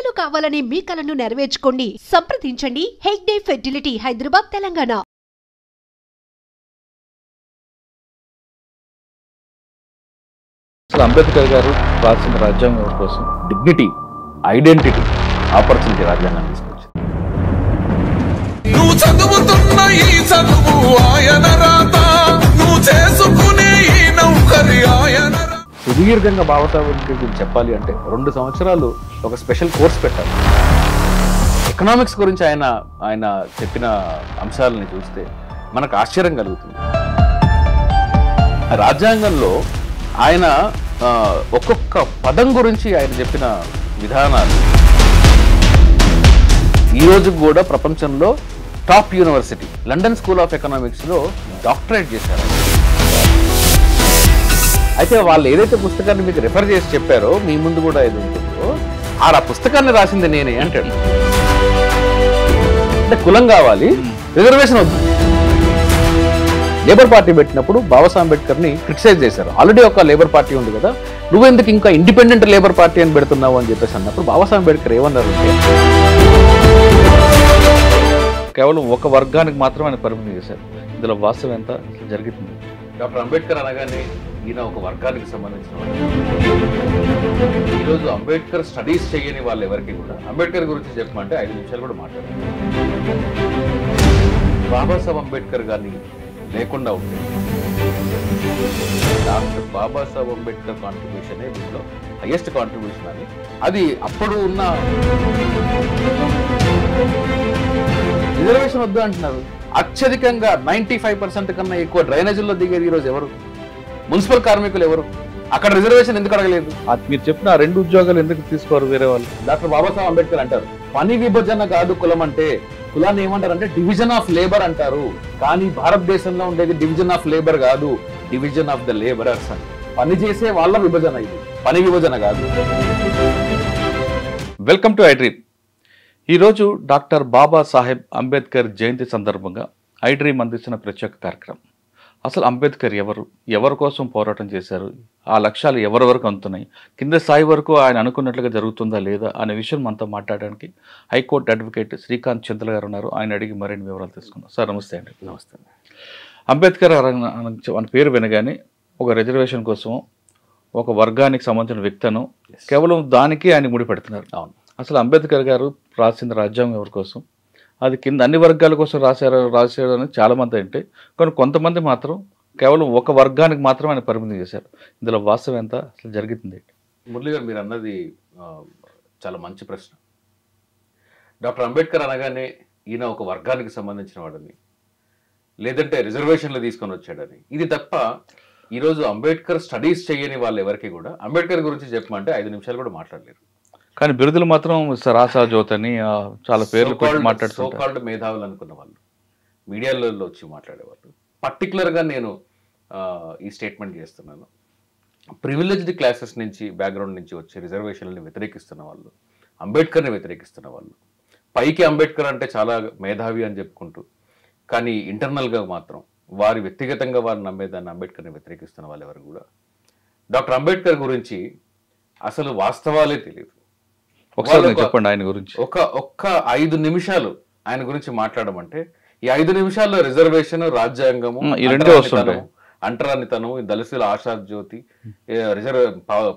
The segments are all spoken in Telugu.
పిల్లలు కావాలని మీ కలను నెరవేర్చుకోండి. సంప్రదించండి హెగ్డే ఫెర్టిలిటీ, హైదరాబాద్, తెలంగాణ. అసలు అంబేద్కర్ గారు రాసిన రాజ్యాంగం కోసం డిగ్నిటీ, ఐడెంటిటీ, ఆపర్చునిటీ రాజ్యాంగాన్ని తీసుకొచ్చింది. నువ్వు చదువుతున్న ఈ చదువు ఆయన రాత, నువ్వు చేసుకునే ఈ నౌకరి ఆయన. సుదీర్ఘంగా బాబాసాహెబ్ గురించి చెప్పాలి అంటే 2 సంవత్సరాలు ఒక స్పెషల్ కోర్స్ పెట్టాలి. ఎకనామిక్స్ గురించి ఆయన చెప్పిన అంశాలని చూస్తే మనకు ఆశ్చర్యం కలుగుతుంది. రాజ్యాంగంలో ఆయన ఒక్కొక్క పదం గురించి ఆయన చెప్పిన విధానాలు ఈ రోజు కూడా ప్రపంచంలో top university London school of ఎకనామిక్స్లో డాక్టరేట్ చేశారు. అయితే వాళ్ళు ఏదైతే పుస్తకాన్ని మీకు రిఫర్ చేసి చెప్పారో, మీ ముందు కూడా ఏది ఉంటుందో, ఆ పుస్తకాన్ని రాసింది నేనే అంటాడు. అంటే కులం కావాలి, రిజర్వేషన్ వద్దు. లేబర్ పార్టీ పెట్టినప్పుడు బాబాసాహెబ్ అంబేద్కర్ని క్రిటిసైజ్ చేశారు. ఆల్రెడీ ఒక లేబర్ పార్టీ ఉంది కదా, నువ్వెందుకు ఇంకా ఇండిపెండెంట్ లేబర్ పార్టీ అని పెడుతున్నావు అని చెప్పేసి అన్నప్పుడు బాబాసాహెబ్ అంబేద్కర్ ఏమన్నారు అంటే, కేవలం ఒక వర్గానికి మాత్రమే ఆయన పరిమితం చేశారు. ఇందులో వాస్తవం ఎంత జరుగుతుంది? డాక్టర్ అంబేద్కర్ అనగానే ఈయన ఒక వర్గానికి సంబంధించిన వాడు. ఈరోజు అంబేద్కర్ స్టడీస్ చేయని వాళ్ళు ఎవరికి కూడా అంబేద్కర్ గురించి చెప్పమంటే 5 నిమిషాలు కూడా మాట్లాడారు. బాబాసాహెబ్ అంబేద్కర్ గారిని లేకుండా ఉంటే డాక్టర్ బాబాసాహెబ్ అంబేద్కర్ కాంట్రిబ్యూషనే దీంట్లో హైయెస్ట్ కాంట్రిబ్యూషన్ అని, అది అప్పుడు ఉన్న రిజర్వేషన్ వద్దు అంటున్నారు. అత్యధికంగా 95% కన్నా ఎక్కువ డ్రైనేజీల్లో దిగేది ఈరోజు ఎవరు? మున్సిపల్ కార్మికులు ఎవరు? అక్కడ రిజర్వేషన్ ఎందుకు అడగలేదు? మీరు చెప్పిన 2 ఉద్యోగాలు ఎందుకు తీసుకోరు వేరే వాళ్ళు? డాక్టర్ బాబాసాహెబ్ అంబేద్కర్ అంటారు, పని విభజన కాదు కులం అంటే. కులాన్ని ఏమంటారంటే డివిజన్ ఆఫ్ లేబర్ అంటారు. కానీ భారతదేశంలో ఉండేది డివిజన్ ఆఫ్ లేబర్ కాదు, డివిజన్ ఆఫ్ ద లేబరర్స్ అని. పని చేసే వాళ్ళ విభజన ఇది, పని విభజన కాదు. Welcome to iDream. ఈరోజు డాక్టర్ బాబాసాహెబ్ అంబేద్కర్ జయంతి సందర్భంగా ఐడ్రీమ్ అందిస్తున్న ప్రత్యేక కార్యక్రమం. అసలు అంబేద్కర్ ఎవరు, ఎవరి కోసం పోరాటం చేశారు, ఆ లక్ష్యాలు ఎవరి వరకు అందుతున్నాయి, కింద స్థాయి వరకు ఆయన అనుకున్నట్లుగా జరుగుతుందా లేదా అనే విషయం మనతో మాట్లాడడానికి హైకోర్టు అడ్వకేట్ శ్రీకాంత్ చింతల గారు ఉన్నారు. ఆయన అడిగి మరిన్ని వివరాలు తీసుకున్నాం. సార్ నమస్తే అండి. నమస్తే. అంబేద్కర్ మన పేరు వినగానే ఒక రిజర్వేషన్ కోసం ఒక వర్గానికి సంబంధించిన వ్యక్తిను కేవలం దానికి ఆయన ముడిపెడుతున్నారు. అవును, అసలు అంబేద్కర్ గారు రాసిన రాజ్యాంగం ఎవరి కోసం, అది కింద అన్ని వర్గాల కోసం రాశారు అని చాలామంది అంటే, కానీ కొంతమంది మాత్రం కేవలం ఒక వర్గానికి మాత్రం ఆయన పరిమితం చేశారు. ఇందులో వాస్తవం ఎంత అసలు జరుగుతుంది? మురళి గారు, మీరు అన్నది చాలా మంచి ప్రశ్న. డాక్టర్ అంబేద్కర్ అనగానే ఈయన ఒక వర్గానికి సంబంధించిన వాడని, లేదంటే రిజర్వేషన్లు తీసుకొని వచ్చాడని, ఇది తప్ప ఈరోజు అంబేద్కర్ స్టడీస్ చేయని వాళ్ళు ఎవరికి కూడా అంబేద్కర్ గురించి చెప్పమంటే 5 నిమిషాలు కూడా మాట్లాడలేరు. కానీ బిరుదులు మాత్రం సరాసా జ్యోతి అని చాలా పేర్లు మాట్లాడుతూ కాల్డ్ మేధావులు అనుకున్న వాళ్ళు మీడియాలో వచ్చి మాట్లాడేవాళ్ళు. పర్టికులర్గా నేను ఈ స్టేట్మెంట్ చేస్తున్నాను, ప్రివిలేజ్డ్ క్లాసెస్ నుంచి, బ్యాక్గ్రౌండ్ నుంచి వచ్చి రిజర్వేషన్లని వ్యతిరేకిస్తున్న వాళ్ళు, అంబేద్కర్ని వ్యతిరేకిస్తున్న వాళ్ళు, పైకి అంబేద్కర్ అంటే చాలా మేధావి అని చెప్పుకుంటూ, కానీ ఇంటర్నల్గా మాత్రం వారి వ్యక్తిగతంగా వారు నమ్మేదాన్ని అంబేద్కర్ని వ్యతిరేకిస్తున్న వాళ్ళు ఎవరు కూడా డాక్టర్ అంబేద్కర్ గురించి అసలు వాస్తవాలే తెలియదు. ఒకసారి చెప్పండి ఆయన గురించి. ఒక్క 5 నిమిషాలు ఆయన గురించి మాట్లాడమంటే, ఈ 5 నిమిషాల్లో రిజర్వేషన్, రాజ్యాంగము, అంటరానితనం, దళితుల ఆశా జ్యోతి,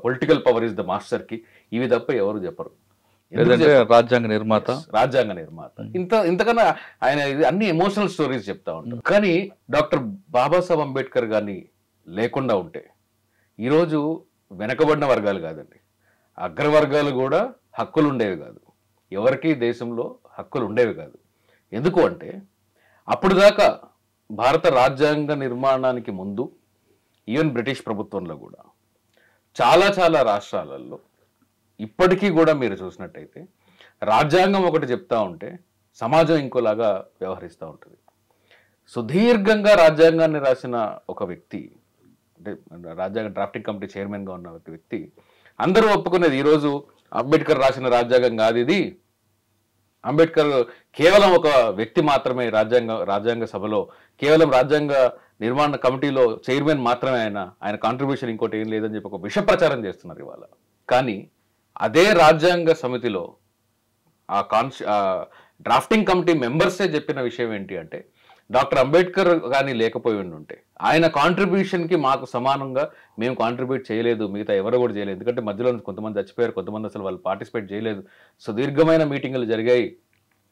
political power is the master key, ఇవి తప్ప ఎవరు చెప్పరు. రాజ్యాంగ నిర్మాత ఇంతకన్నా ఆయన అన్ని ఎమోషనల్ స్టోరీస్ చెప్తా ఉంటారు. కానీ డాక్టర్ బాబాసాహెబ్ అంబేద్కర్ గారిని లేకుండా ఉంటే ఈరోజు వెనకబడిన వర్గాలు కాదండి, అగ్రవర్గాలు కూడా హక్కులు ఉండేవి కాదు, ఎవరికి దేశంలో హక్కులు ఉండేవి కాదు. ఎందుకు అంటే అప్పుడు దాకా భారత రాజ్యాంగ నిర్మాణానికి ముందు, ఈవెన్ బ్రిటిష్ ప్రభుత్వంలో కూడా చాలా రాష్ట్రాలలో ఇప్పటికీ కూడా మీరు చూసినట్టయితే రాజ్యాంగం ఒకటి చెప్తా ఉంటే సమాజం ఇంకోలాగా వ్యవహరిస్తూ ఉంటుంది. సుదీర్ఘంగా రాజ్యాంగాన్ని రాసిన ఒక వ్యక్తి, అంటే రాజ్యాంగ డ్రాఫ్టింగ్ కమిటీ చైర్మన్గా ఉన్న ఒక వ్యక్తి, అందరూ ఒప్పుకునేది ఈరోజు అంబేద్కర్ రాసిన రాజ్యాంగం కాదు ఇది, అంబేద్కర్ కేవలం ఒక వ్యక్తి మాత్రమే, రాజ్యాంగ సభలో కేవలం రాజ్యాంగ నిర్మాణ కమిటీలో చైర్మన్ మాత్రమే ఆయన కాంట్రిబ్యూషన్ ఇంకోటి ఏం లేదని చెప్పి ఒక విష ప్రచారం చేస్తున్నారు ఇవాళ. కానీ అదే రాజ్యాంగ సమితిలో డ్రాఫ్టింగ్ కమిటీ మెంబర్సే చెప్పిన విషయం ఏంటి అంటే, డాక్టర్ అంబేద్కర్ కానీ లేకపోయి ఉంటే ఆయన కాంట్రిబ్యూషన్కి మాకు సమానంగా మేము కాంట్రిబ్యూట్ చేయలేదు, మిగతా ఎవరు కూడా చేయలేదు. ఎందుకంటే మధ్యలో కొంతమంది చచ్చిపోయారు, కొంతమంది అసలు వాళ్ళు పార్టిసిపేట్ చేయలేదు. సుదీర్ఘమైన మీటింగులు జరిగాయి.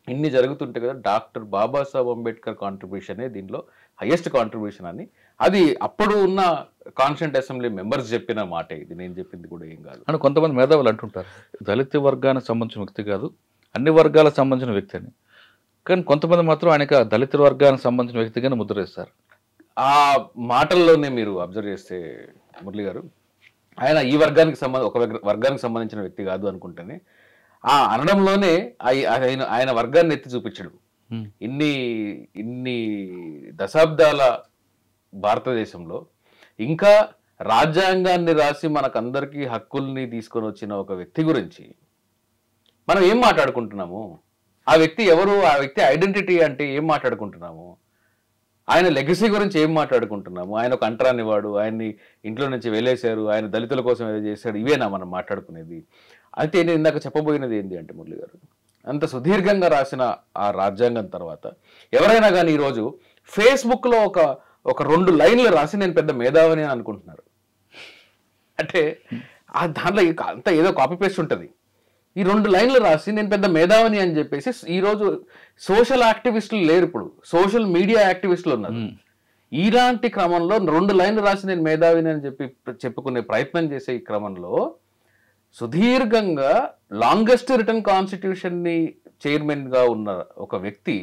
ఇన్ని జరుగుతుంటే కదా, డాక్టర్ బాబాసాహెబ్ అంబేద్కర్ కాంట్రిబ్యూషనే దీనిలో హైయెస్ట్ కాంట్రిబ్యూషన్ అని, అది అప్పుడు ఉన్న కాన్స్టిట్యూంట్ అసెంబ్లీ మెంబర్స్ చెప్పిన మాటే. ఇది నేను చెప్పింది కూడా ఏం కాదు అని కొంతమంది మేధావులు అంటుంటారు. దళిత వర్గానికి సంబంధించిన వ్యక్తి కాదు, అన్ని వర్గాలకు సంబంధించిన వ్యక్తి అని. కానీ కొంతమంది మాత్రం ఆయనకు దళిత వర్గానికి సంబంధించిన వ్యక్తిగానే ముద్ర వేస్తారు. ఆ మాటల్లోనే మీరు అబ్జర్వ్ చేస్తే మురళి గారు, ఆయన ఈ వర్గానికి ఒక వర్గానికి సంబంధించిన వ్యక్తి కాదు అనుకుంటేనే ఆ అనడంలోనే ఆయన వర్గాన్ని ఎత్తి చూపించడు. ఇన్ని దశాబ్దాల భారతదేశంలో ఇంకా రాజ్యాంగాన్ని రాసి మనకందరికీ హక్కుల్ని తీసుకొని వచ్చిన ఒక వ్యక్తి గురించి మనం ఏం మాట్లాడుకుంటున్నాము? ఆ వ్యక్తి ఎవరు? ఆ వ్యక్తి ఐడెంటిటీ అంటే ఏం మాట్లాడుకుంటున్నాము? ఆయన లెగసీ గురించి ఏం మాట్లాడుకుంటున్నాము? ఆయన ఒక అంటరాని వాడు, ఆయన్ని ఇంట్లో నుంచి వెళ్ళేశారు, ఆయన దళితుల కోసం ఏదో చేశాడు, ఇవేనా మనం మాట్లాడుకునేది? అయితే నేను ఇందాక చెప్పబోయినది ఏంటి అంటే మురళి గారు, అంత సుదీర్ఘంగా రాసిన ఆ రాజ్యాంగం తర్వాత ఎవరైనా కానీ ఈరోజు ఫేస్బుక్లో ఒక 2 లైన్లు రాసి నేను పెద్ద మేధావిని అని అనుకుంటున్నారు. అంటే ఆ దాంట్లో అంతా ఏదో కాపీ పేస్ట్ ఉంటుంది. ఈ 2 లైన్లు రాసి నేను పెద్ద మేధావిని అని చెప్పేసి ఈరోజు సోషల్ యాక్టివిస్టులు లేరు, ఇప్పుడు సోషల్ మీడియా యాక్టివిస్టులు ఉన్నారు. ఇలాంటి క్రమంలో 2 లైన్లు రాసి నేను మేధావిని అని చెప్పుకునే ప్రయత్నం చేసే ఈ క్రమంలో సుదీర్ఘంగా లాంగెస్ట్ రిటర్న్ కాన్స్టిట్యూషన్ని చైర్మన్గా ఉన్న ఒక వ్యక్తి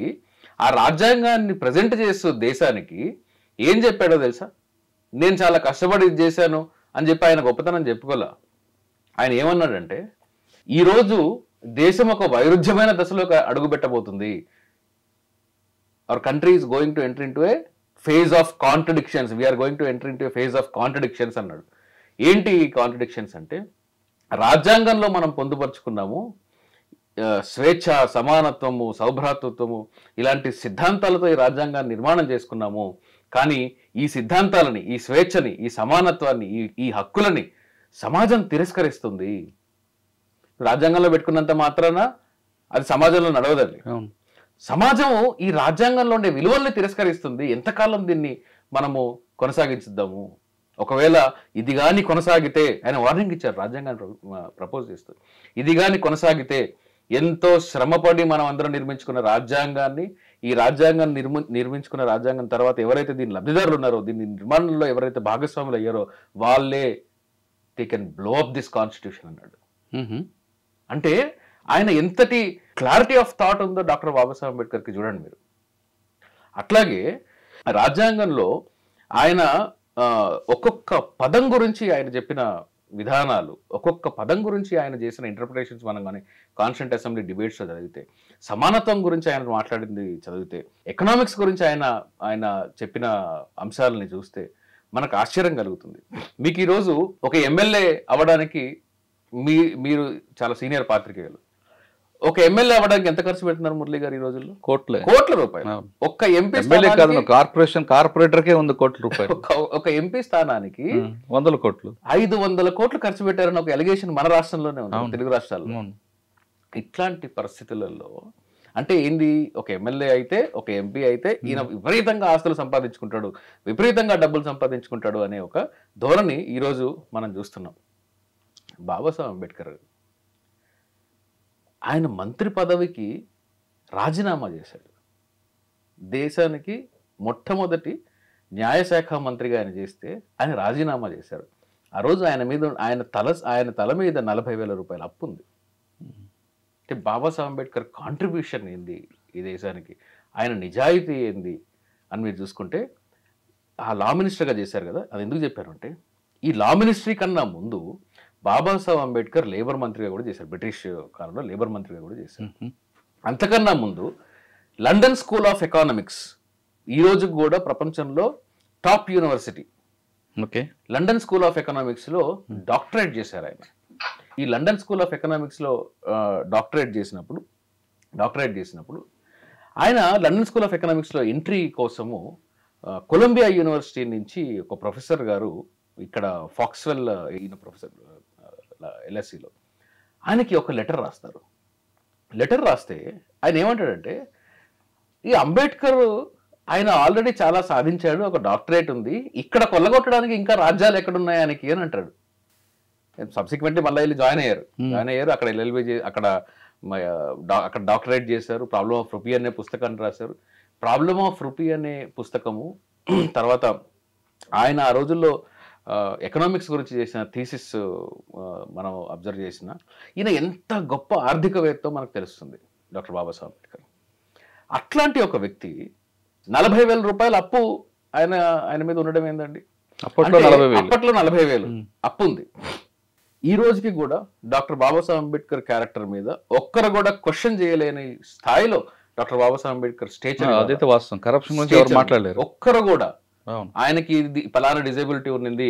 ఆ రాజ్యాంగాన్ని ప్రజెంట్ చేస్తూ దేశానికి ఏం చెప్పాడో తెలుసా? నేను చాలా కష్టపడి ఇది చేశాను అని చెప్పి ఆయన గొప్పతనం చెప్పుకోలే. ఆయన ఏమన్నాడంటే, ఈరోజు దేశం ఒక వైరుధ్యమైన దశలోకి అడుగుపెట్టబోతుంది. Our country is going to enter into a phase of contradictions, we are going to enter into a phase of contradictions అన్నాడు. ఏంటి కాంట్రడిక్షన్స్ అంటే, రాజ్యాంగంలో మనం పొందుపరుచుకున్నాము స్వేచ్ఛ, సమానత్వము, సౌభ్రాతృత్వము, ఇలాంటి సిద్ధాంతాలతో ఈ రాజ్యాంగాన్ని నిర్మాణం చేసుకున్నాము. కానీ ఈ సిద్ధాంతాలని, ఈ స్వేచ్ఛని, ఈ సమానత్వాన్ని, ఈ హక్కులని సమాజం తిరస్కరిస్తుంది. రాజ్యాంగంలో పెట్టుకున్నంత మాత్రాన అది సమాజంలో నడవదండి. సమాజం ఈ రాజ్యాంగంలో ఉండే విలువల్ని తిరస్కరిస్తుంది. ఎంతకాలం దీన్ని మనము కొనసాగించుద్దాము? ఒకవేళ ఇది కానీ కొనసాగితే, ఆయన వార్నింగ్ ఇచ్చారు రాజ్యాంగాన్ని ప్రపోజ్ చేస్తూ, ఇది కానీ కొనసాగితే ఎంతో శ్రమపడి మనం అందరం నిర్మించుకున్న రాజ్యాంగాన్ని, ఈ రాజ్యాంగాన్ని నిర్మించుకున్న రాజ్యాంగం తర్వాత ఎవరైతే దీని లబ్ధిదారులు ఉన్నారో, దీని నిర్మాణంలో ఎవరైతే భాగస్వాములు అయ్యారో వాళ్ళే they can blow up this constitution అన్నాడు. అంటే ఆయన ఎంతటి క్లారిటీ ఆఫ్ థాట్ ఉందో డాక్టర్ బాబాసాహెబ్ అంబేద్కర్కి చూడండి మీరు. అట్లాగే రాజ్యాంగంలో ఆయన ఒక్కొక్క పదం గురించి ఆయన చెప్పిన విధానాలు, ఒక్కొక్క పదం గురించి ఆయన చేసిన ఇంటర్ప్రిటేషన్స్ మనం కానీ కాన్స్టిట్యూంట్ అసెంబ్లీ డిబేట్స్లో చదివితే, సమానత్వం గురించి ఆయన మాట్లాడింది చదివితే, ఎకనామిక్స్ గురించి ఆయన చెప్పిన అంశాలని చూస్తే మనకు ఆశ్చర్యం కలుగుతుంది. మీకు ఈరోజు ఒక ఎమ్మెల్యే అవ్వడానికి మీరు చాలా సీనియర్ పాత్రికేయులు, ఒక ఎమ్మెల్యే అవ్వడానికి ఎంత ఖర్చు పెడుతున్నారు మురళి గారు ఈ రోజుల్లో? కోట్ల రూపాయలు. ఒక్క ఎంపీ కార్పొరేటర్కే ఉంది కోట్ల రూపాయలు. ఒక ఎంపీ స్థానానికి 100 కోట్లు, 500 కోట్లు ఖర్చు పెట్టారని ఒక ఎలిగేషన్ మన రాష్ట్రంలోనే ఉంది, తెలుగు రాష్ట్రాల్లో. ఇట్లాంటి పరిస్థితులలో అంటే ఏంది, ఒక ఎమ్మెల్యే అయితే, ఒక ఎంపీ అయితే ఈయన విపరీతంగా ఆస్తులు సంపాదించుకుంటాడు, విపరీతంగా డబ్బులు సంపాదించుకుంటాడు అనే ఒక ధోరణి ఈరోజు మనం చూస్తున్నాం. బాబాసాహెబ్ అంబేద్కర్ ఆయన మంత్రి పదవికి రాజీనామా చేశాడు. దేశానికి మొట్టమొదటి న్యాయశాఖ మంత్రిగా ఆయన చేస్తే ఆయన రాజీనామా చేశారు. ఆ రోజు ఆయన తల మీద 40,000 రూపాయల అప్పు ఉంది. అంటే బాబాసాహెబ్ అంబేద్కర్ కాంట్రిబ్యూషన్ ఏంది ఈ దేశానికి, ఆయన నిజాయితీ ఏంది అని మీరు చూసుకుంటే, ఆ లా మినిస్టర్గా చేశారు కదా. అది ఎందుకు చెప్పారు అంటే, ఈ లా మినిస్ట్రీ కన్నా ముందు బాబాసాహెబ్ అంబేద్కర్ లేబర్ మంత్రిగా కూడా చేశారు. బ్రిటిష్ కాలంలో లేబర్ మంత్రిగా కూడా చేశారు. అంతకన్నా ముందు లండన్ స్కూల్ ఆఫ్ ఎకనామిక్స్ ఈ రోజు కూడా ప్రపంచంలో top university. London school of ఎకనామిక్స్లో డాక్టరేట్ చేశారు ఆయన. ఈ లండన్ స్కూల్ ఆఫ్ ఎకనామిక్స్లో డాక్టరేట్ చేసినప్పుడు ఆయన లండన్ స్కూల్ ఆఫ్ ఎకనామిక్స్లో ఎంట్రీ కోసము కొలంబియా యూనివర్సిటీ నుంచి ఒక ప్రొఫెసర్ గారు, ఇక్కడ ఫాక్స్వెల్ ఈయన ప్రొఫెసర్ LSEలో, ఆయనకి ఒక లెటర్ రాస్తారు. లెటర్ రాస్తే ఆయన ఏమంటాడంటే ఈ అంబేద్కర్ ఆయన ఆల్రెడీ చాలా సాధించాడు, ఒక డాక్టరేట్ ఉంది, ఇక్కడ కొల్లగొట్టడానికి ఇంకా రాజ్యాలు ఎక్కడున్నాయి ఆయనకి అని అంటాడు. సబ్సిక్వెంట్లీ మళ్ళీ వెళ్ళి జాయిన్ అయ్యారు. అక్కడ ఎల్ఎల్బి అక్కడ డాక్టరేట్ చేశారు. ప్రాబ్లమ్ ఆఫ్ రూపీ అనే పుస్తకాన్ని రాశారు. ప్రాబ్లమ్ ఆఫ్ రూపీ అనే పుస్తకము తర్వాత ఆయన ఆ రోజుల్లో ఎకనామిక్స్ గురించి చేసిన థీసిస్ మనం అబ్జర్వ్ చేసిన ఈయన ఎంత గొప్ప ఆర్థికవేత్తో మనకు తెలుస్తుంది డాక్టర్ బాబాసాహెబ్ అంబేద్కర్. అట్లాంటి ఒక వ్యక్తి 40,000 రూపాయల అప్పు ఆయన మీద ఉండడం ఏందండి? అప్పట్లో 40,000 అప్పు ఉంది. ఈ రోజుకి కూడా డాక్టర్ బాబాసాహెబ్ అంబేద్కర్ క్యారెక్టర్ మీద ఒక్కరు కూడా క్వశ్చన్ చేయలేని స్థాయిలో డాక్టర్ బాబాసాహెబ్ అంబేద్కర్ స్టేచర్ ఒక్కరు కూడా ఆయనకి పలానా డిజేబిలిటీ ఉన్నింది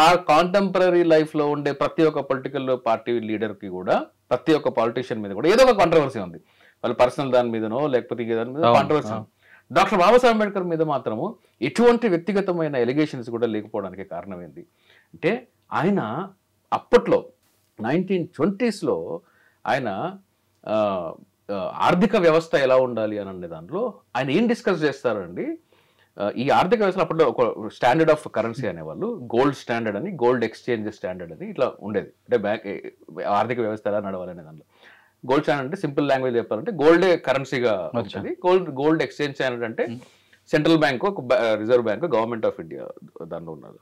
ఆ కాంటెంపరీ లైఫ్ లో ఉండే ప్రతి ఒక్క పొలిటికల్ పార్టీ లీడర్ కి కూడా ప్రతి ఒక్క పాలిటిషియన్ మీద కూడా ఏదో ఒక కాంట్రవర్సీ ఉంది. వాళ్ళ పర్సనల్ దాని మీదనో లేకపోతే దాని మీద కాంట్రవర్సీ ఉంది. డాక్టర్ బాబాసాహెబ్ అంబేద్కర్ మీద మాత్రము ఎటువంటి వ్యక్తిగతమైన ఎలిగేషన్స్ కూడా లేకపోవడానికి కారణం ఏంటి అంటే ఆయన అప్పట్లో 1920s ఆయన ఆర్థిక వ్యవస్థ ఎలా ఉండాలి అని అనే దాంట్లో ఆయన ఏం డిస్కస్ చేస్తారండి. ఈ ఆర్థిక వ్యవస్థలో అప్పట్లో ఒక స్టాండర్డ్ ఆఫ్ కరెన్సీ అనేవాళ్ళు, గోల్డ్ స్టాండర్డ్ అని, గోల్డ్ ఎక్స్చేంజ్ స్టాండర్డ్ అని ఇట్లా ఉండేది. అంటే ఆర్థిక వ్యవస్థ ఎలా నడవాలనే దాంట్లో గోల్డ్ స్టాండర్డ్ అంటే సింపుల్ లాంగ్వేజ్ చెప్పాలంటే గోల్డే కరెన్సీగా ఉంటుంది. గోల్డ్ ఎక్స్చేంజ్ స్టాండర్డ్ అంటే central bank, reserve bank, government of India దానిలో ఉన్నారు.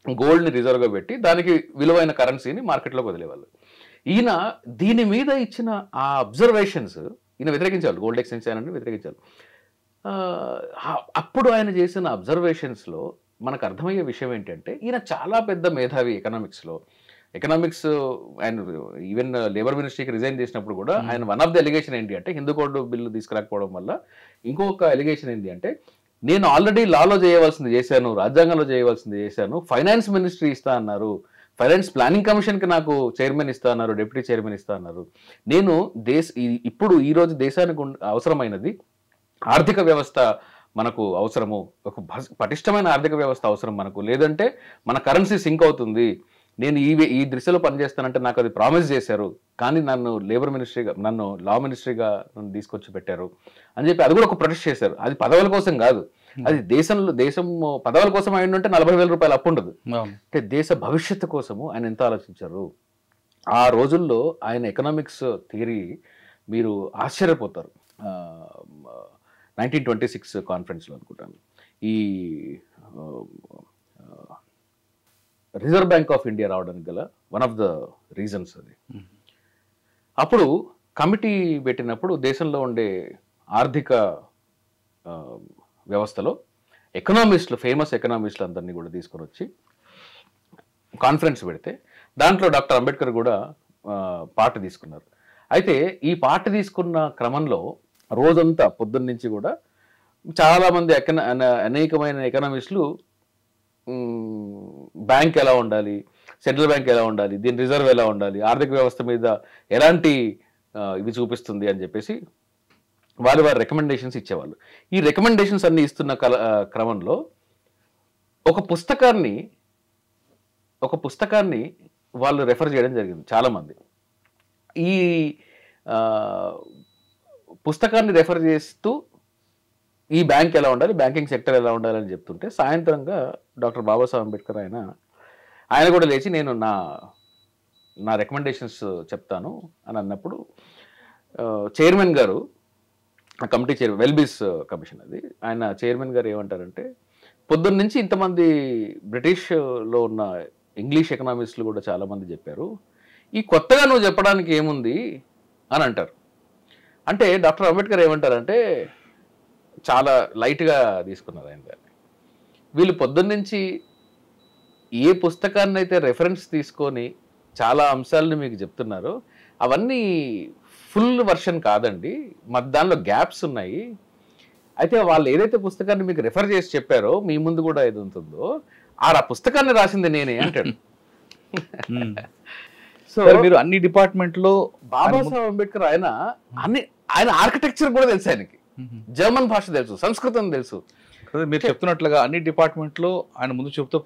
గోల్డ్ని రిజర్వ్గా పెట్టి దానికి విలువైన కరెన్సీని మార్కెట్లోకి వదిలేవాళ్ళు. ఈయన దీని మీద ఇచ్చిన ఆ అబ్జర్వేషన్స్ ఈయన వ్యతిరేకించాలి, గోల్డ్ ఎక్స్చేంజ్ స్టాండర్డ్ని వ్యతిరేకించాలి. అప్పుడు ఆయన చేసిన అబ్జర్వేషన్స్లో మనకు అర్థమయ్యే విషయం ఏంటంటే ఈయన చాలా పెద్ద మేధావి ఎకనామిక్స్ ఆయన ఈవెన్ లేబర్ మినిస్ట్రీకి రిజైన్ చేసినప్పుడు కూడా ఆయన వన్ ఆఫ్ ది ఎలిగేషన్ ఏంటి అంటే హిందూ కోడ్ బిల్లు తీసుకురాకపోవడం వల్ల ఇంకొక ఎలిగేషన్ ఏంటి అంటే నేను ఆల్రెడీ లాలో చేయవలసింది చేశాను, రాజ్యాంగంలో చేయవలసింది చేశాను, ఫైనాన్స్ మినిస్ట్రీ ఇస్తా అన్నారు, ఫైనాన్స్ ప్లానింగ్ కమిషన్కి నాకు చైర్మన్ ఇస్తా అన్నారు, డిప్యూటీ చైర్మన్ ఇస్తా అన్నారు. నేను ఇప్పుడు ఈరోజు దేశానికి అవసరమైనది ఆర్థిక వ్యవస్థ మనకు అవసరము, ఒక పటిష్టమైన ఆర్థిక వ్యవస్థ అవసరం మనకు, లేదంటే మన కరెన్సీ సింక్ అవుతుంది. నేను ఈ దిశలో పనిచేస్తానంటే నాకు అది ప్రామిస్ చేశారు, కానీ నన్ను లేబర్ మినిస్ట్రీగా నన్ను లా మినిస్ట్రీగా నన్ను తీసుకొచ్చి పెట్టారు అని చెప్పి అది కూడా ఒక ప్రొటెస్ట్ చేశారు. అది పదవుల కోసం కాదు, అది దేశం పదవుల కోసం అయి ఉంటే 40,000 రూపాయలు అప్పు ఉండదు. అంటే దేశ భవిష్యత్తు కోసము ఆయన ఎంత ఆలోచించారు. ఆ రోజుల్లో ఆయన ఎకనామిక్స్ థియరీ మీరు ఆశ్చర్యపోతారు. 1926 కాన్ఫరెన్స్లో అనుకుంటాను ఈ రిజర్వ్ బ్యాంక్ ఆఫ్ ఇండియా రావడానికి గల వన్ ఆఫ్ ద రీజన్స్ అది. అప్పుడు కమిటీ పెట్టినప్పుడు దేశంలో ఉండే ఆర్థిక వ్యవస్థలో ఫేమస్ ఎకనామిస్టులు అందరినీ కూడా తీసుకొని వచ్చి కాన్ఫరెన్స్ పెడితే దాంట్లో డాక్టర్ అంబేద్కర్ కూడా పార్ట్ తీసుకున్నారు. అయితే ఈ పార్ట్ తీసుకున్న క్రమంలో రోజంతా పొద్దున్న నుంచి కూడా చాలామంది అనేకమైన ఎకనామిస్టులు బ్యాంక్ ఎలా ఉండాలి, సెంట్రల్ బ్యాంక్ ఎలా ఉండాలి, దీని రిజర్వ్ ఎలా ఉండాలి, ఆర్థిక వ్యవస్థ మీద ఎలాంటి ఇవి చూపిస్తుంది అని చెప్పేసి వారి రికమెండేషన్స్ ఇచ్చేవాళ్ళు. ఈ రికమెండేషన్స్ అన్ని ఇస్తున్న క్రమంలో ఒక పుస్తకాన్ని వాళ్ళు రెఫర్ చేయడం జరిగింది చాలామంది. ఈ పుస్తకాన్ని రెఫర్ చేస్తూ ఈ బ్యాంక్ ఎలా ఉండాలి, బ్యాంకింగ్ సెక్టర్ ఎలా ఉండాలని చెప్తుంటే సాయంత్రంగా డాక్టర్ బాబాసాహెబ్ అంబేద్కర్ ఆయన కూడా లేచి నేను నా రికమెండేషన్స్ చెప్తాను అని అన్నప్పుడు చైర్మన్ గారు, కమిటీ చైర్మన్, వెల్బీస్ కమిషన్ అది, ఆయన చైర్మన్ గారు ఏమంటారంటే పొద్దున్న నుంచి ఇంతమంది బ్రిటిష్లో ఉన్న ఇంగ్లీష్ ఎకనామిస్టులు కూడా చాలామంది చెప్పారు, ఈ కొత్తగా నువ్వు చెప్పడానికి ఏముంది అని అంటారు. అంటే డాక్టర్ అంబేద్కర్ ఏమంటారంటే చాలా లైట్గా తీసుకున్నారు ఆయన దాన్ని. వీళ్ళు పొద్దున్నుంచి ఏ పుస్తకాన్ని అయితే రెఫరెన్స్ తీసుకొని చాలా అంశాలను మీకు చెప్తున్నారు అవన్నీ ఫుల్ వర్షన్ కాదండి, దానిలో గ్యాప్స్ ఉన్నాయి. అయితే వాళ్ళు ఏదైతే పుస్తకాన్ని మీకు రెఫర్ చేసి చెప్పారో మీ ముందు కూడా ఏది ఉంటుందో ఆ పుస్తకాన్ని రాసింది నేనే అంటాడు. సో మీరు అన్ని డిపార్ట్మెంట్లో బాబాసాహెబ్ అంబేద్కర్ ఆయన ఆర్కిటెక్చర్ కూడా తెలుసు, ఆయనకి జర్మన్ భాష తెలుసు, సంస్కృతం తెలుసు, అదే మీరు చెప్తున్నట్లుగా అన్ని డిపార్ట్మెంట్లో ఆయన ముందు చెప్తూ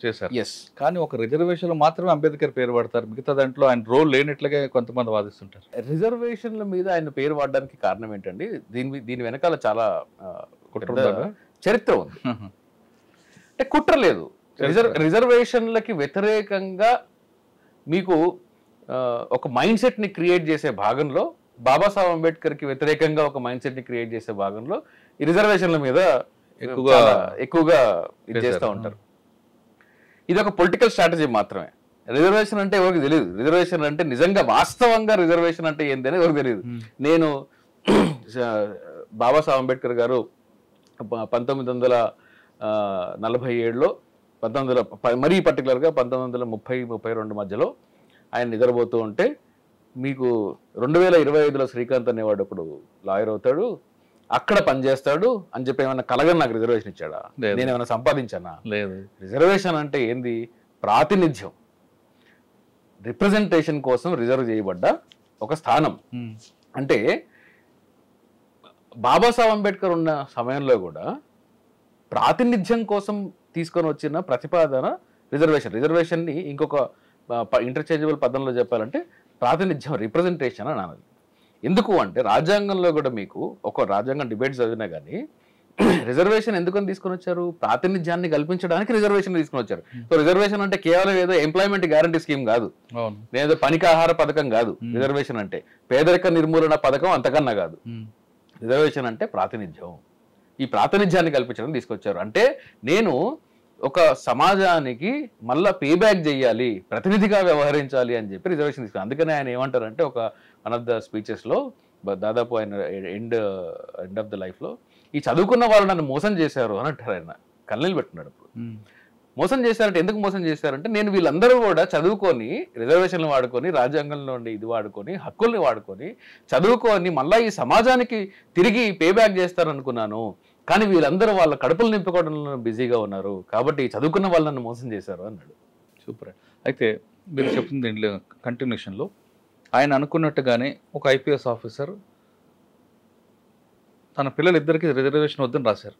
చేశారు. ఎస్, కానీ ఒక రిజర్వేషన్లో మాత్రమే అంబేద్కర్ పేరు పడతారు, మిగతా దాంట్లో ఆయన రోల్ లేనట్లుగా కొంతమంది వాదిస్తుంటారు. రిజర్వేషన్ల మీద ఆయన పేరు వాడడానికి కారణం ఏంటండి? దీని వెనకాల చాలా కుట్ర పెద్ద ఉందా? చరిత్ర ఉంది. అంటే కుట్ర లేదు. రిజర్వేషన్లకి వ్యతిరేకంగా మీకు ఒక మైండ్ సెట్ ని క్రియేట్ చేసే భాగంలో, బాబాసాహెబ్ అంబేద్కర్ కి వ్యతిరేకంగా ఒక మైండ్ సెట్ ని క్రియేట్ చేసే భాగంలో ఈ రిజర్వేషన్ల మీద ఎక్కువగా ఇది చేస్తూ ఉంటారు. ఇది ఒక పొలిటికల్ స్ట్రాటజీ మాత్రమే. రిజర్వేషన్ అంటే ఎవరికి తెలియదు. రిజర్వేషన్ అంటే నిజంగా వాస్తవంగా రిజర్వేషన్ అంటే ఏంటి అని ఎవరికి తెలియదు. నేను బాబాసాహెబ్ అంబేద్కర్ గారు 1947లో మరీ పర్టికులర్గా 1930-32 మధ్యలో ఆయన నిద్రపోతూ ఉంటే, మీకు 2025లో శ్రీకాంత్ అనేవాడు ఒకడు లాయర్ అవుతాడు, అక్కడ పనిచేస్తాడు అని చెప్పి ఏమైనా కలగని నాకు రిజర్వేషన్ ఇచ్చాడా? నేను ఏమైనా సంపాదించానా? లేదు. రిజర్వేషన్ అంటే ఏంది? ప్రాతినిధ్యం, రిప్రజెంటేషన్ కోసం రిజర్వ్ చేయబడ్డ ఒక స్థానం. అంటే బాబాసాహెబ్ అంబేద్కర్ ఉన్న సమయంలో కూడా ప్రాతినిధ్యం కోసం తీసుకొని వచ్చిన ప్రతిపాదన రిజర్వేషన్ ని ఇంకొక ఇంటర్చేంజబుల్ పదంలో చెప్పాలంటే ప్రాతినిధ్యం, రిప్రజెంటేషన్ అని అనాలి. ఎందుకు అంటే రాజ్యాంగంలో కూడా మీకు ఒక రాజ్యాంగం డిబేట్ చదివినా కానీ రిజర్వేషన్ ఎందుకని తీసుకొని వచ్చారు? ప్రాతినిధ్యాన్ని కల్పించడానికి రిజర్వేషన్ తీసుకొని వచ్చారు. సో రిజర్వేషన్ అంటే కేవలం ఏదో ఎంప్లాయ్మెంట్ గ్యారంటీ స్కీమ్ కాదు, లేదా పనికి ఆహార పథకం కాదు. రిజర్వేషన్ అంటే పేదరిక నిర్మూలన పథకం అంతకన్నా కాదు. రిజర్వేషన్ అంటే ప్రాతినిధ్యం. ఈ ప్రాతినిధ్యాన్ని కల్పించడం తీసుకొచ్చారు. అంటే నేను ఒక సమాజానికి మళ్ళా పేబ్యాక్ చేయాలి, ప్రతినిధిగా వ్యవహరించాలి అని చెప్పి రిజర్వేషన్ తీసుకున్నారు. అందుకనే ఆయన ఏమంటారంటే ఒక వన్ ఆఫ్ ద స్పీచెస్లో, దాదాపు ఆయన ఎండ్ ఆఫ్ ద లైఫ్లో, ఈ చదువుకున్న వాళ్ళు నన్ను మోసం చేశారు అని అంటారు. ఆయన కళ్ళనీళ్ళు పెట్టుకున్నాడు. అప్పుడు మోసం చేశారంటే ఎందుకు మోసం చేశారంటే, నేను వీళ్ళందరూ కూడా చదువుకొని రిజర్వేషన్లు వాడుకొని, రాజ్యాంగంలో ఉండి ఇది వాడుకొని, హక్కుల్ని వాడుకొని చదువుకొని మళ్ళీ ఈ సమాజానికి తిరిగి పేబ్యాక్ చేస్తారనుకున్నాను. కానీ వీళ్ళందరూ వాళ్ళ కడుపులు నింపుకోవడంలో బిజీగా ఉన్నారు, కాబట్టి చదువుకున్న వాళ్ళు నన్ను మోసం చేశారు అన్నాడు. సూపర్. అయితే మీరు చెప్తుంది దీంట్లో కంటిన్యూషన్లో ఆయన అనుకున్నట్టుగానే ఒక ఐపీఎస్ ఆఫీసర్ తన పిల్లలిద్దరికి రిజర్వేషన్ వద్దని రాశారు.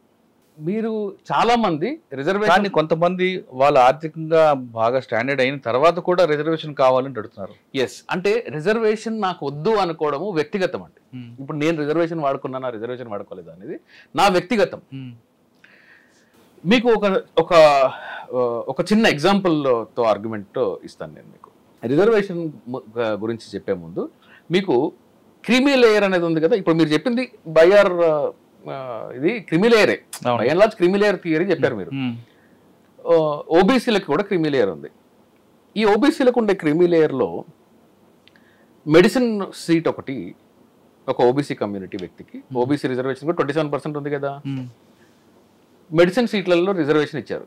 మీరు చాలా మంది రిజర్వేషన్, కానీ కొంతమంది వాళ్ళు ఆర్థికంగా బాగా స్టాండర్డ్ అయిన తర్వాత కూడా రిజర్వేషన్ కావాలని అడుగుతున్నారు. ఎస్, అంటే రిజర్వేషన్ నాకు వద్దు అనుకోవడము వ్యక్తిగతం అండి. ఇప్పుడు నేను రిజర్వేషన్ వాడుకున్నాను, రిజర్వేషన్ వాడుకోలేదు అనేది నా వ్యక్తిగతం. మీకు ఒక చిన్న ఎగ్జాంపుల్తో ఆర్గ్యుమెంట్ ఇస్తాను నేను మీకు. రిజర్వేషన్ గురించి చెప్పే ముందు మీకు క్రీమీ లేయర్ అనేది ఉంది కదా. ఇప్పుడు మీరు చెప్పింది బయ్యార్, ఇది క్రిమీ లేయరే, by and large creamy layer theory చెప్పారు మీరు. ఓబీసీలకు కూడా క్రిమీ లేయర్ ఉంది. ఈ ఓబీసీలకు ఉండే క్రిమీ లేయర్లో మెడిసిన్ సీట్ ఒకటి, ఒక ఓబీసీ కమ్యూనిటీ వ్యక్తికి ఓబీసీ రిజర్వేషన్ కూడా 27% ఉంది కదా. మెడిసిన్ సీట్లలో రిజర్వేషన్ ఇచ్చారు.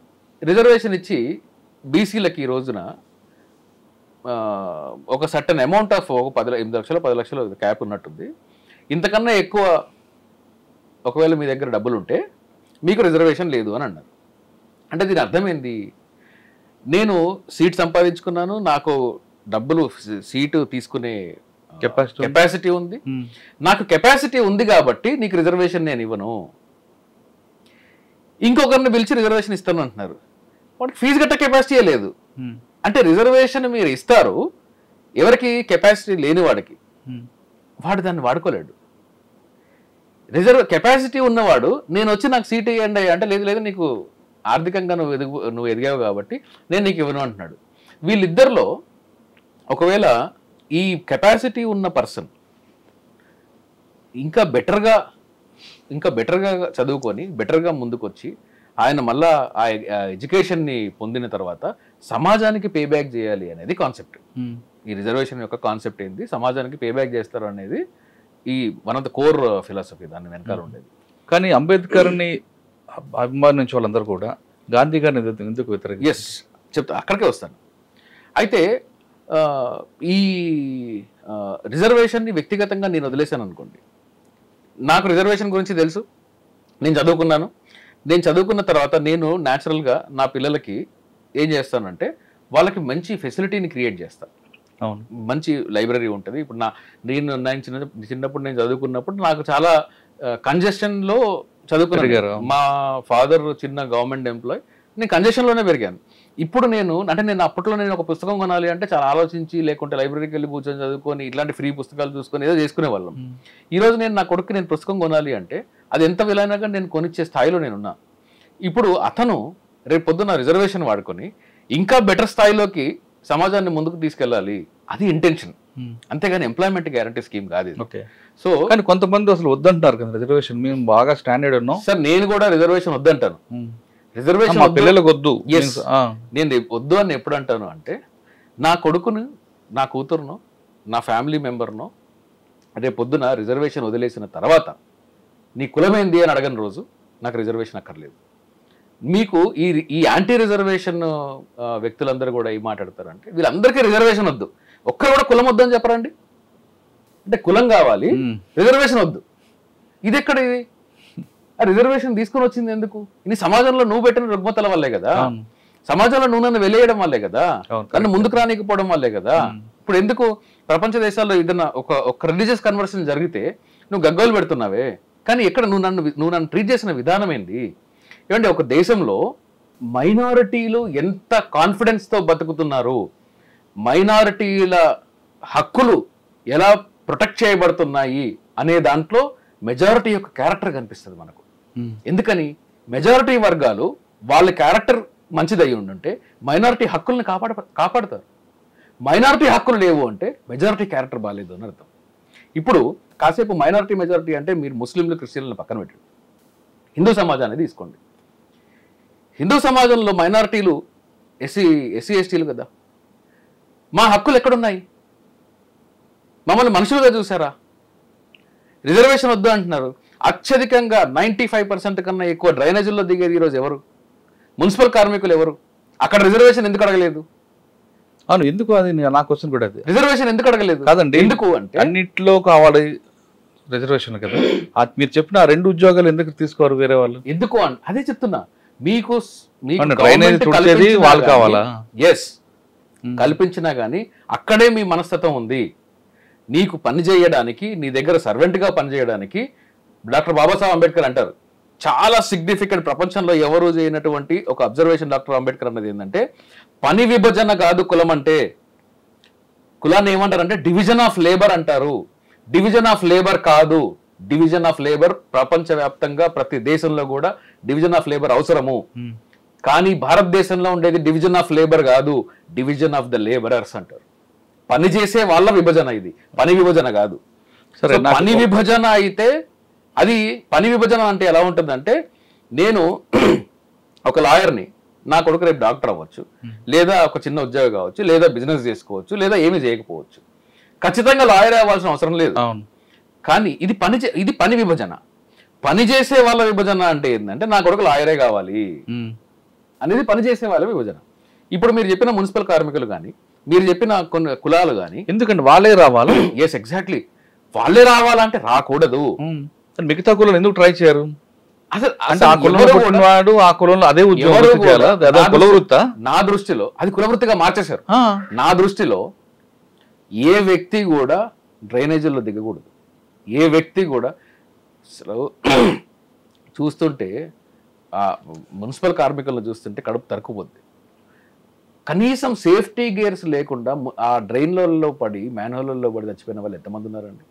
రిజర్వేషన్ ఇచ్చి బీసీలకి ఈ రోజున ఒక సర్టన్ అమౌంట్ ఆఫ్ ఒక 8 లక్షలు 10 లక్షలు క్యాప్ ఉన్నట్టుంది. ఇంతకన్నా ఎక్కువ ఒకవేళ మీ దగ్గర డబ్బులు ఉంటే మీకు రిజర్వేషన్ లేదు అని అన్నారు. అంటే దీని అర్థమైంది, నేను సీట్ సంపాదించుకున్నాను, నాకు డబ్బులు సీటు తీసుకునే కెపాసిటీ ఉంది, నాకు కెపాసిటీ ఉంది కాబట్టి నీకు రిజర్వేషన్ నేను ఇవ్వను, ఇంకొకరిని పిలిచి రిజర్వేషన్ ఇస్తాను అంటున్నారు. వాడికి ఫీజు కట్ట కెపాసిటీయే లేదు. అంటే రిజర్వేషన్ మీరు ఇస్తారు ఎవరికి? కెపాసిటీ లేని వాడికి. వాడు దాన్ని వాడుకోలేడు. కెపాసిటీ ఉన్నవాడు నేను వచ్చి నాకు సీట్ ఇవ్వండి అంటే లేదు లేదు నీకు ఆర్థికంగా నువ్వు ఎదిగావు కాబట్టి నేను నీకు ఇవ్వను అంటున్నాడు. వీళ్ళిద్దరిలో ఒకవేళ ఈ కెపాసిటీ ఉన్న పర్సన్ ఇంకా బెటర్గా చదువుకొని బెటర్గా ముందుకొచ్చి ఆయన మళ్ళా ఆ ఎడ్యుకేషన్ని పొందిన తర్వాత సమాజానికి పేబ్యాక్ చేయాలి అనేది కాన్సెప్ట్. ఈ రిజర్వేషన్ యొక్క కాన్సెప్ట్ ఏంది, సమాజానికి పేబ్యాక్ చేస్తారు అనేది ఈ one of the core philosophy దాని వెనకాల ఉండేది. కానీ అంబేద్కర్ని అభిమానించే వాళ్ళందరూ కూడా గాంధీ గారిని ఎందుకు వ్యతిరేకంగా? ఎస్, చెప్తా, అక్కడికే వస్తాను. అయితే ఈ రిజర్వేషన్ని వ్యక్తిగతంగా నేను వదిలేశాను అనుకోండి. నాకు రిజర్వేషన్ గురించి తెలుసు, నేను చదువుకున్నాను. నేను చదువుకున్న తర్వాత నేను న్యాచురల్గా నా పిల్లలకి ఏం చేస్తానంటే వాళ్ళకి మంచి ఫెసిలిటీని క్రియేట్ చేస్తాను. అవును, మంచి లైబ్రరీ ఉంటుంది. ఇప్పుడు నేను చిన్నప్పుడు నేను చదువుకున్నప్పుడు నాకు చాలా కంజెషన్లో చదువుకున్నాను. మా ఫాదర్ చిన్న గవర్నమెంట్ ఎంప్లాయ్, నేను కంజెషన్లోనే పెరిగాను. ఇప్పుడు నేను అప్పట్లో నేను ఒక పుస్తకం కొనాలి అంటే చాలా ఆలోచించి, లేకుంటే లైబ్రరీకి వెళ్ళి కూర్చొని చదువుకొని ఇట్లాంటి ఫ్రీ పుస్తకాలు చూసుకొని ఏదో చేసుకునే వాళ్ళం. ఈ రోజు నేను నా కొడుకు నేను పుస్తకం కొనాలి అంటే అది ఎంత విలైనా కానీ నేను కొనిచ్చే స్థాయిలో నేనున్నా. ఇప్పుడు అతను రేపు పొద్దున్న రిజర్వేషన్ వాడుకొని ఇంకా బెటర్ స్థాయిలోకి సమాజాన్ని ముందుకు తీసుకెళ్ళాలి, అది ఇంటెన్షన్, అంతేగాని ఎంప్లాయ్మెంట్ గ్యారంటీ స్కీమ్ కాదు. సో కానీ కొంతమంది అసలు వద్దంటున్నారు కదా రిజర్వేషన్, మేము బాగా స్టాండర్డ్ ఉన్నాం సార్. నేను కూడా రిజర్వేషన్ వద్దంటాను. రిజర్వేషన్ పిల్లలకు వద్దు. నేను వద్దు అని ఎప్పుడు అంటాను అంటే, నా కొడుకును, నా కూతురును, నా ఫ్యామిలీ మెంబర్ను రేపు పొద్దున రిజర్వేషన్ వదిలేసిన తర్వాత నీ కులమేంది అని అడగని రోజు నాకు రిజర్వేషన్ అక్కర్లేదు. మీకు ఈ యాంటీ రిజర్వేషన్ వ్యక్తులందరూ కూడా ఏం మాట్లాడతారంటే, వీళ్ళందరికీ రిజర్వేషన్ వద్దు, ఒక్కరు కూడా కులం వద్దు అని చెప్పరండి. అంటే కులం కావాలి, రిజర్వేషన్ వద్దు. ఇది ఎక్కడ ఇది? ఆ రిజర్వేషన్ తీసుకుని వచ్చింది ఎందుకు? ఇది సమాజంలో నువ్వు పెట్టిన రుగ్మతల వల్లే కదా, సమాజంలో నువ్వు నన్ను వెలియడం వల్లే కదా, నన్ను ముందుకు రానికపోవడం వల్లే కదా. ఇప్పుడు ఎందుకు ప్రపంచ దేశాల్లో ఏదైనా ఒక రిలీజియస్ కన్వర్షన్ జరిగితే నువ్వు గగ్గోలు పెడుతున్నావే, కానీ ఎక్కడ నువ్వు నన్ను ట్రీట్ చేసిన విధానం ఏంటి? ఏమంటే ఒక దేశంలో మైనారిటీలు ఎంత కాన్ఫిడెన్స్తో బతుకుతున్నారు, మైనారిటీల హక్కులు ఎలా ప్రొటెక్ట్ చేయబడుతున్నాయి అనే దాంట్లో మెజారిటీ యొక్క క్యారెక్టర్ కనిపిస్తుంది మనకు. ఎందుకని? మెజారిటీ వర్గాలు వాళ్ళ క్యారెక్టర్ మంచిదై ఉండుంటే మైనారిటీ హక్కుల్ని కాపాడతారు. మైనారిటీ హక్కులు లేవు అంటే మెజారిటీ క్యారెక్టర్ బాగాలేదు అని అర్థం. ఇప్పుడు కాసేపు మైనారిటీ మెజారిటీ అంటే మీరు ముస్లింలు క్రిస్టియన్లను పక్కన పెట్టండి, హిందూ సమాజాన్ని తీసుకోండి. హిందూ సమాజంలో మైనారిటీలు ఎస్సీ ఎస్టీలు కదా. మా హక్కులు ఎక్కడున్నాయి? మమ్మల్ని మనుషులుగా చూసారా? రిజర్వేషన్ వద్దు అంటున్నారు. అత్యధికంగా 95% కన్నా ఎక్కువ డ్రైనేజీల్లో దిగేది ఈరోజు ఎవరు? మున్సిపల్ కార్మికులు ఎవరు? అక్కడ రిజర్వేషన్ ఎందుకు అడగలేదు? అవును, ఎందుకు? అది నా క్వశ్చన్ కూడా అది. రిజర్వేషన్ ఎందుకు అడగలేదు? కాదండి, ఎందుకు అంటే అన్నిట్లో కావాలి రిజర్వేషన్ కదా. మీరు చెప్పిన 2 ఉద్యోగాలు ఎందుకు తీసుకోరు వేరే వాళ్ళు? ఎందుకు అదే చెప్తున్నా. మీకు వాళ్ళు కావాలా? ఎస్, కల్పించినా కానీ అక్కడే మీ మనస్తత్వం ఉంది. నీకు పని చేయడానికి, నీ దగ్గర సర్వెంట్గా పనిచేయడానికి డాక్టర్ బాబాసాహెబ్ అంబేద్కర్ అంటారు, చాలా సిగ్నిఫికెంట్, ప్రపంచంలో ఎవరు చేయనటువంటి ఒక అబ్జర్వేషన్ డాక్టర్ అంబేద్కర్ అన్నది ఏంటంటే, పని విభజన కాదు కులం అంటే. కులాన్ని ఏమంటారంటే డివిజన్ ఆఫ్ లేబర్ అంటారు. డివిజన్ ఆఫ్ లేబర్ కాదు, డివిజన్ ఆఫ్ లేబర్ ప్రపంచవ్యాప్తంగా ప్రతి దేశంలో కూడా డివిజన్ ఆఫ్ లేబర్ అవసరము. కానీ భారతదేశంలో ఉండేది డివిజన్ ఆఫ్ లేబర్ కాదు, డివిజన్ ఆఫ్ ద లేబరర్స్ అంటారు. పని చేసే వాళ్ళ విభజన, ఇది పని విభజన కాదు. సరే, పని విభజన అయితే అది పని విభజన అంటే ఎలా ఉంటుందంటే, నేను ఒక లాయర్ని, నా కొడుకు రేపు డాక్టర్ అవ్వచ్చు, లేదా ఒక చిన్న ఉద్యోగం కావచ్చు, లేదా బిజినెస్ చేసుకోవచ్చు, లేదా ఏమీ చేయకపోవచ్చు. ఖచ్చితంగా లాయర్ అవ్వాల్సిన అవసరం లేదు. కానీ ఇది పని విభజన. పని చేసే వాళ్ళ విభజన అంటే ఏంటంటే, నా కొడుకు లాయరే కావాలి అనేది పని చేసే వాళ్ళ విభజన. ఇప్పుడు మీరు చెప్పిన మున్సిపల్ కార్మికులు కానీ, మీరు చెప్పిన కొన్ని కులాలు కానీ, ఎందుకంటే వాళ్ళే రావాలి. ఎస్, ఎగ్జాక్ట్లీ, వాళ్ళే రావాలంటే రాకూడదు. మిగతా కులం ఎందుకు ట్రై చేయరు? అసలు అంటే ఆ కులంలో పుట్టినవాడు ఆ కులంలో అదే ఉద్యోగం. నా దృష్టిలో అది కులవృత్తిగా మార్చేశారు. నా దృష్టిలో ఏ వ్యక్తి కూడా డ్రైనేజీల్లో దిగకూడదు. ఏ వ్యక్తి కూడా అసలు చూస్తుంటే ఆ మున్సిపల్ కార్మికులను చూస్తుంటే కడుపు తరుక్కుపోద్ది. కనీసం సేఫ్టీ గేర్స్ లేకుండా ఆ డ్రైన్లలో పడి, మ్యాన్హోల్లో పడి చచ్చిపోయిన వాళ్ళు ఎంతమంది ఉన్నారండి?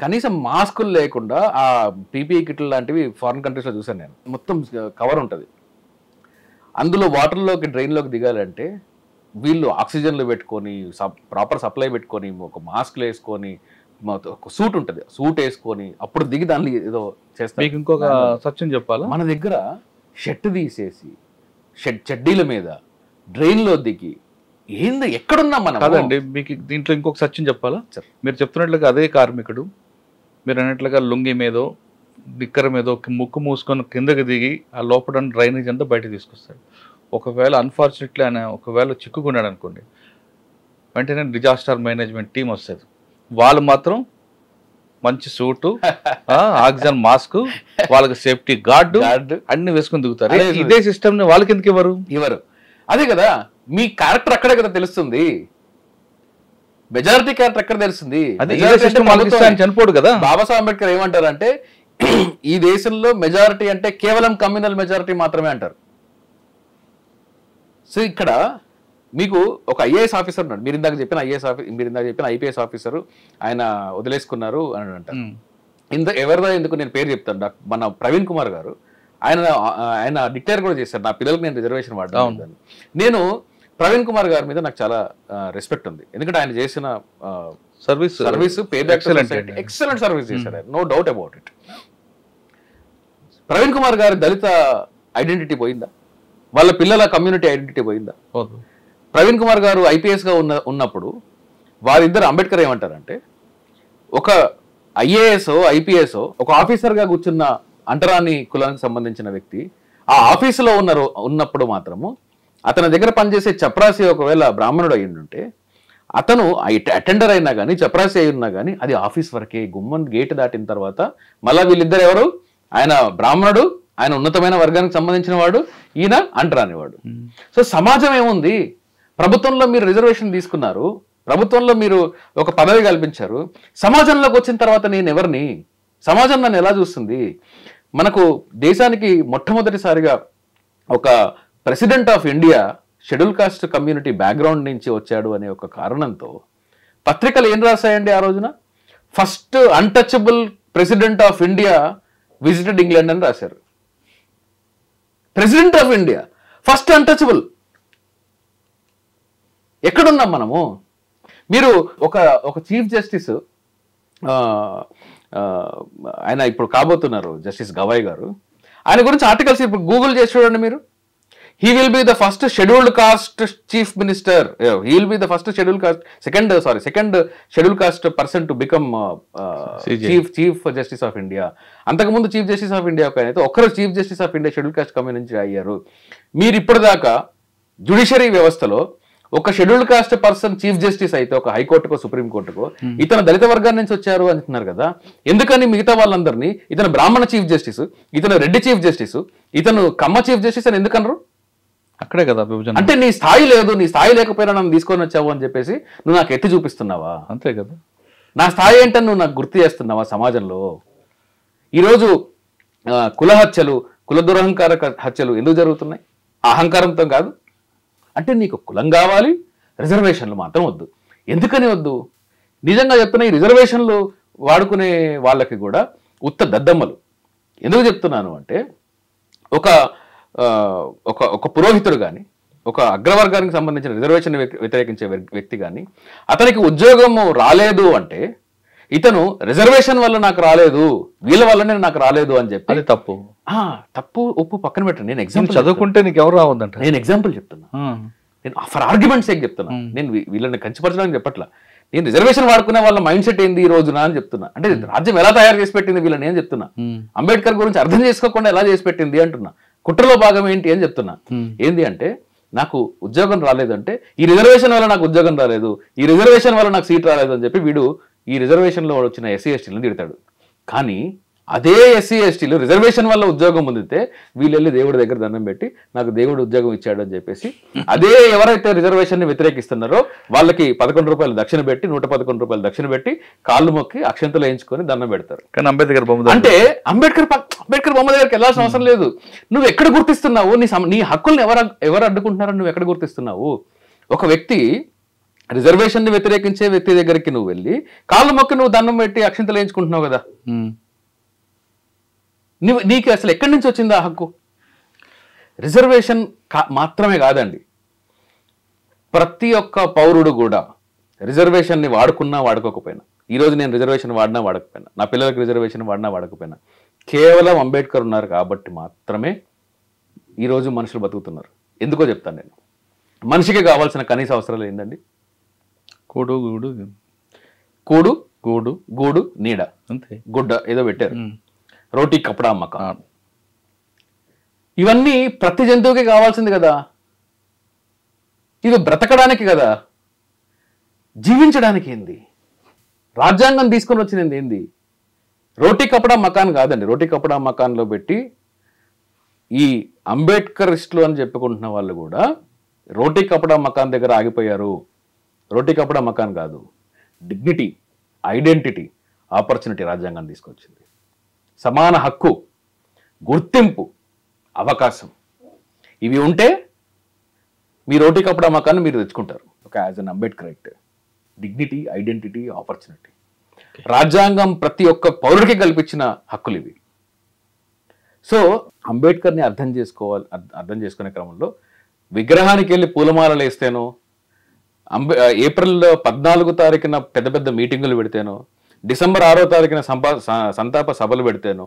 కనీసం మాస్కులు లేకుండా ఆ పీపీఈ కిట్లు లాంటివి ఫారిన్ కంట్రీస్లో చూసాను నేను. మొత్తం కవర్ ఉంటుంది, అందులో వాటర్లోకి డ్రైన్లోకి దిగాలంటే వీళ్ళు ఆక్సిజన్లు పెట్టుకొని, ప్రాపర్ సప్లై పెట్టుకొని, ఒక మాస్క్లు వేసుకొని, ఒక సూట్ ఉంటుంది, సూట్ వేసుకొని అప్పుడు దిగి దాన్ని ఏదో చేస్తారు. మీకు ఇంకొక సత్యం చెప్పాలా? మన దగ్గర షర్ట్ తీసేసి చెడ్డీల మీద డ్రైన్లో దిగి ఏంది ఎక్కడున్నా మనం? కాదండి, మీకు దీంట్లో ఇంకొక సత్యం చెప్పాలా? మీరు చెప్తున్నట్లుగా అదే కార్మికుడు మీరు అన్నట్లుగా లుంగి మీదో నిక్కర మీదో ముక్కు మూసుకొని కిందకి దిగి ఆ లోపల డ్రైనేజ్ అంతా బయటకు తీసుకొస్తాడు. ఒకవేళ అన్ఫార్చునేట్లీ ఆయన ఒకవేళ చిక్కుకున్నాడు అనుకోండి, వెంటనే డిజాస్టర్ మేనేజ్మెంట్ టీం వస్తుంది. వాళ్ళు మాత్రం మంచి సూటు, ఆక్సిజన్ మాస్క్, వాళ్ళకి సేఫ్టీ గార్డు అన్ని వేసుకుని దిగుతారు. ఇదే సిస్టమ్ ని వాళ్ళకి ఎందుకు ఇవ్వరు? అదే కదా, మీ క్యారెక్టర్ అక్కడే కదా తెలుస్తుంది. మెజారిటీ క్యారెక్టర్ ఎక్కడ తెలుస్తుంది? చనిపోడు కదా. బాబాసాహెబ్ అంబేద్కర్ ఏమంటారంటే, ఈ దేశంలో మెజారిటీ అంటే కేవలం కమ్యూనల్ మెజారిటీ మాత్రమే అంటారు. సో ఇక్కడ మీకు ఒక ఐఏఎస్ ఆఫీసర్ ఉన్నాడు, మీరు ఇందాక చెప్పిన ఐపీఎస్ ఆఫీసర్ ఆయన వదిలేసుకున్నారు అని అంటారు. ఎవరిదో ఎందుకు నేను పేరు చెప్తాను, మన ప్రవీణ్ కుమార్ గారు ఆయన డిక్లేర్ కూడా చేశారు, నా పిల్లలకు నేను రిజర్వేషన్ వాడతాను. నేను ప్రవీణ్ కుమార్ గారి మీద నాకు చాలా రెస్పెక్ట్ ఉంది, ఎందుకంటే ఆయన చేసిన సర్వీస్ ఎక్సలెంట్ సర్వీస్ చేశారు, no doubt about it. Praveen Kumar గారి దళిత ఐడెంటిటీ పోయిందా? వాళ్ళ పిల్లల కమ్యూనిటీ ఐడెంటిటీ పోయిందా? ప్రవీణ్ కుమార్ గారు ఐపీఎస్గా ఉన్నప్పుడు వారిద్దరు అంబేద్కర్ ఏమంటారంటే, ఒక ఐఏఎస్ ఐపీఎస్ ఒక ఆఫీసర్గా కూర్చున్న అంటరాని కులానికి సంబంధించిన వ్యక్తి ఆ ఆఫీసులో ఉన్నప్పుడు మాత్రము అతని దగ్గర పనిచేసే చపరాసి ఒకవేళ బ్రాహ్మణుడు అయ్యిండుంటే అతను అటెండర్ అయినా కానీ చపరాసి అయి ఉన్నా కానీ అది ఆఫీస్ వరకే, గుమ్మం గేట్ దాటిన తర్వాత మళ్ళా వీళ్ళిద్దరు ఎవరు, ఆయన బ్రాహ్మణుడు, ఆయన ఉన్నతమైన వర్గానికి సంబంధించిన వాడు, ఈయన అంటరాని వాడు. సో సమాజం ఏముంది, ప్రభుత్వంలో మీరు రిజర్వేషన్ తీసుకున్నారు, ప్రభుత్వంలో మీరు ఒక పదవి కల్పించారు, సమాజంలోకి వచ్చిన తర్వాత నేను ఎవరిని, సమాజం నన్ను ఎలా చూస్తుంది? మనకు దేశానికి మొట్టమొదటిసారిగా ఒక president of India schedule caste community background నుంచి వచ్చాడు అనే ఒక కారణంతో పత్రికలు ఏం రాశాయండి ఆ రోజున? First untouchable president of India visited England అని రాశారు. President of India first untouchable. ఎక్కడున్నాం మనము? మీరు ఒక చీఫ్ జస్టిస్ ఆయన ఇప్పుడు కాబోతున్నారు జస్టిస్ గవాయ్ గారు, ఆయన గురించి ఆర్టికల్స్ ఇప్పుడు గూగుల్ చేసి చూడండి మీరు. He will be the first scheduled cost chief minister, he will be the first schedule caste second schedule caste person to become chief justice of India. అంతకుముందు చీఫ్ జస్టిస్ ఆఫ్ ఇండియా అయితే ఒక్కరు chief justice of India schedule caste community అయ్యారు. మీరు ఇప్పటిదాకా జ్యుడిషియరీ వ్యవస్థలో ఒక scheduled cost person chief justice అయితే ఒక హైకోర్టుకో సుప్రీంకోర్టుకో ఇతను దళిత వర్గాన్ని నుంచి వచ్చారు అంటున్నారు కదా, ఎందుకని మిగతా వాళ్ళందరినీ ఇతను బ్రాహ్మణ చీఫ్ జస్టిస్, ఇతను రెడ్డి చీఫ్ జస్టిస్, ఇతను కమ్మ చీఫ్ జస్టిస్ అని ఎందుకన్నారు? అక్కడే కదా విభజన. అంటే నీ స్థాయి లేదు, నీ స్థాయి లేకపోయినా నన్ను తీసుకొని వచ్చావు అని చెప్పేసి నువ్వు నాకు ఎత్తి చూపిస్తున్నావా? అంతే కదా, నా స్థాయి ఏంటని నువ్వు నాకు గుర్తు చేస్తున్నావా సమాజంలో? ఈరోజు కుల హత్యలు, కుల దురహంకార హత్యలు ఎందుకు జరుగుతున్నాయి? అహంకారంతో కాదు. అంటే నీకు కులం కావాలి, రిజర్వేషన్లు మాత్రం వద్దు. ఎందుకని వద్దు? నిజంగా చెప్తున్నా, ఈ రిజర్వేషన్లు వాడుకునే వాళ్ళకి కూడా ఉత్త దద్దమ్మలు. ఎందుకు చెప్తున్నాను అంటే, ఒక పురోహితుడు కానీ, ఒక అగ్రవర్గానికి సంబంధించిన రిజర్వేషన్ వ్యతిరేకించే వ్యక్తి కానీ అతనికి ఉద్యోగము రాలేదు అంటే ఇతను రిజర్వేషన్ వల్ల నాకు రాలేదు, వీళ్ళ వల్లనే నాకు రాలేదు అని చెప్పి అది తప్పు ఒప్పు పక్కన పెట్టండి. నేను ఎగ్జాంపుల్ చదువుకుంటే నీకు ఎవరు రావద్దంట, నేను ఎగ్జాంపుల్ చెప్తున్నా, నేను ఫర్ ఆర్గ్యుమెంట్ సేక్ చెప్తున్నా. నేను వీళ్ళని కంచిపరచడానికి చెప్పట్లా, నేను రిజర్వేషన్ వాడుకునే వాళ్ళ మైండ్ సెట్ ఏంది ఈ రోజున అని చెప్తున్నా. అంటే రాజ్యం ఎలా తయారు చేసి పెట్టింది వీళ్ళని అని చెప్తున్నా. అంబేద్కర్ గురించి అర్థం చేసుకోకుండా ఎలా చేసి పెట్టింది అంటున్నా. కుట్రలో భాగం ఏంటి అని చెప్తున్నా. ఏంది అంటే, నాకు ఉద్యోగం రాలేదంటే ఈ రిజర్వేషన్ వల్ల నాకు ఉద్యోగం రాలేదు, ఈ రిజర్వేషన్ వల్ల నాకు సీట్ రాలేదు అని చెప్పి వీడు ఈ రిజర్వేషన్లో వచ్చిన ఎస్సీ ఎస్టీలను తిడతాడు. కానీ అదే ఎస్సీ ఎస్టీలు రిజర్వేషన్ వల్ల ఉద్యోగం పొందితే వీళ్ళు వెళ్ళి దేవుడి దగ్గర దండం పెట్టి నాకు దేవుడు ఉద్యోగం ఇచ్చాడు అని చెప్పేసి అదే ఎవరైతే రిజర్వేషన్ ని వ్యతిరేకిస్తున్నారో వాళ్ళకి 11 రూపాయలు దక్షిణ పెట్టి 111 రూపాయలు దక్షిణ పెట్టి కాళ్ళు మొక్కి అక్షంతలు వేయించుకొని దండం పెడతారు. కానీ అంబేద్కర్ బొమ్మ అంటే అంబేద్కర్ బొమ్మ దగ్గరికి వెళ్ళాల్సిన అవసరం లేదు. నువ్వు ఎక్కడ గుర్తిస్తున్నావు? నీ హక్కుల్ని ఎవరు అడ్డుకుంటున్నారని నువ్వు ఎక్కడ గుర్తిస్తున్నావు? ఒక వ్యక్తి రిజర్వేషన్ ని వ్యతిరేకించే వ్యక్తి దగ్గరికి నువ్వు వెళ్ళి కాళ్ళు మొక్కి నువ్వు దండం పెట్టి అక్షంతలు వేయించుకుంటున్నావు కదా, నీకు అసలు ఎక్కడి నుంచి వచ్చింది ఆ హక్కు? రిజర్వేషన్ మాత్రమే కాదండి, ప్రతి ఒక్క పౌరుడు కూడా రిజర్వేషన్ని వాడుకున్నా వాడుకోకపోయినా, ఈరోజు నేను రిజర్వేషన్ వాడినా వాడకపోయినా, నా పిల్లలకు రిజర్వేషన్ వాడినా వాడకపోయినా, కేవలం అంబేద్కర్ ఉన్నారు కాబట్టి మాత్రమే ఈరోజు మనుషులు బతుకుతున్నారు. ఎందుకో చెప్తాను నేను. మనిషికి కావాల్సిన కనీస అవసరాలు ఏంటండి? కూడు గూడు నీడ, అంతే. గుడ్డ ఏదో పెట్టారు, రోటీ కపడా అమ్మక, ఇవన్నీ ప్రతి జంతువుకి కావాల్సింది కదా. ఇవి బ్రతకడానికి కదా, జీవించడానికి ఏంది? రాజ్యాంగం తీసుకొని వచ్చినది ఏంది? రోటీ కపడా మకాన్ కాదండి. రోటీ కపడా మకాన్లో పెట్టి ఈ అంబేద్కరిస్టులు అని చెప్పుకుంటున్న వాళ్ళు కూడా రోటీ కపడా మకాన్ దగ్గర ఆగిపోయారు. రోటీ కపడా మకాన్ కాదు, డిగ్నిటీ, ఐడెంటిటీ, ఆపర్చునిటీ రాజ్యాంగం తీసుకొచ్చింది. సమాన హక్కు, గుర్తింపు, అవకాశం ఇవి ఉంటే మీ రోటీ కప్పుడు అమ్మకాన్ని మీరు తెచ్చుకుంటారు. ఒక as an Ambedkar right, dignity, identity, opportunity. రాజ్యాంగం ప్రతి ఒక్క పౌరుడికి కల్పించిన హక్కులు ఇవి. సో అంబేద్కర్ని అర్థం చేసుకునే క్రమంలో విగ్రహానికి వెళ్ళి పూలమాలలు వేస్తేనో, ఏప్రిల్ 14 తారీఖున పెద్ద పెద్ద మీటింగులు పెడితేనో, డిసెంబర్ 6వ తారీఖున సంతాప సభలు పెడితేనో,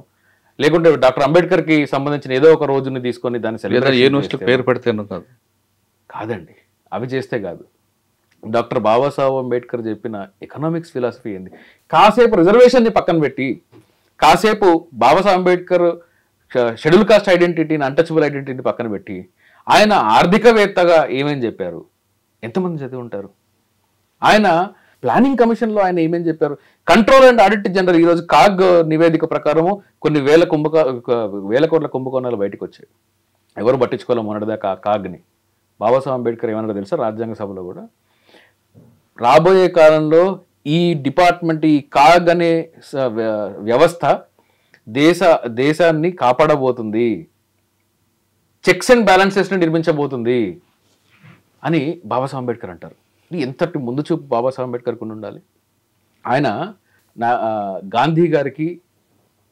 లేకుంటే డాక్టర్ అంబేద్కర్కి సంబంధించిన ఏదో ఒక రోజుని తీసుకొని దాన్ని యూనివర్సిటీ పేరు పెడితేనో కాదండి, అవి చేస్తే కాదు. డాక్టర్ బాబాసాహెబ్ అంబేద్కర్ చెప్పిన ఎకనామిక్స్ ఫిలాసఫీ ఏంది? కాసేపు రిజర్వేషన్ని పక్కన పెట్టి, కాసేపు బాబాసాహెబ్ అంబేద్కర్ షెడ్యూల్ కాస్ట్ ఐడెంటిటీని, అన్టచబుల్ ఐడెంటిటీని పక్కన పెట్టి ఆయన ఆర్థికవేత్తగా ఏమేం చెప్పారు? ఎంతమంది చదివి ఉంటారు? ఆయన ప్లానింగ్ కమిషన్లో ఆయన ఏమేం చెప్పారు? కంట్రోల్ అండ్ ఆడిట్ జనరల్ ఈరోజు కాగ్ నివేదిక ప్రకారము కొన్ని వేల కోట్ల కుంభకోణాలు బయటకు వచ్చాయి. ఎవరు పట్టించుకోవాలి మొన్నటిదాకా ఆ కాగ్ని. బాబాసాహెబ్ అంబేద్కర్ ఏమన్నారో తెలుసా? రాజ్యాంగ సభలో కూడా రాబోయే కాలంలో ఈ డిపార్ట్మెంట్, ఈ కాగ్ అనే వ్యవస్థ దేశాన్ని కాపాడబోతుంది, చెక్స్ అండ్ బ్యాలెన్సెస్ని నిర్మించబోతుంది అని బాబాసాహెబ్ అంబేద్కర్ అంటారు. ఎంతటి ముందు చూపు బాబాసాహెబ్ అంబేద్కర్కి ఉండాలి. ఆయన గాంధీ గారికి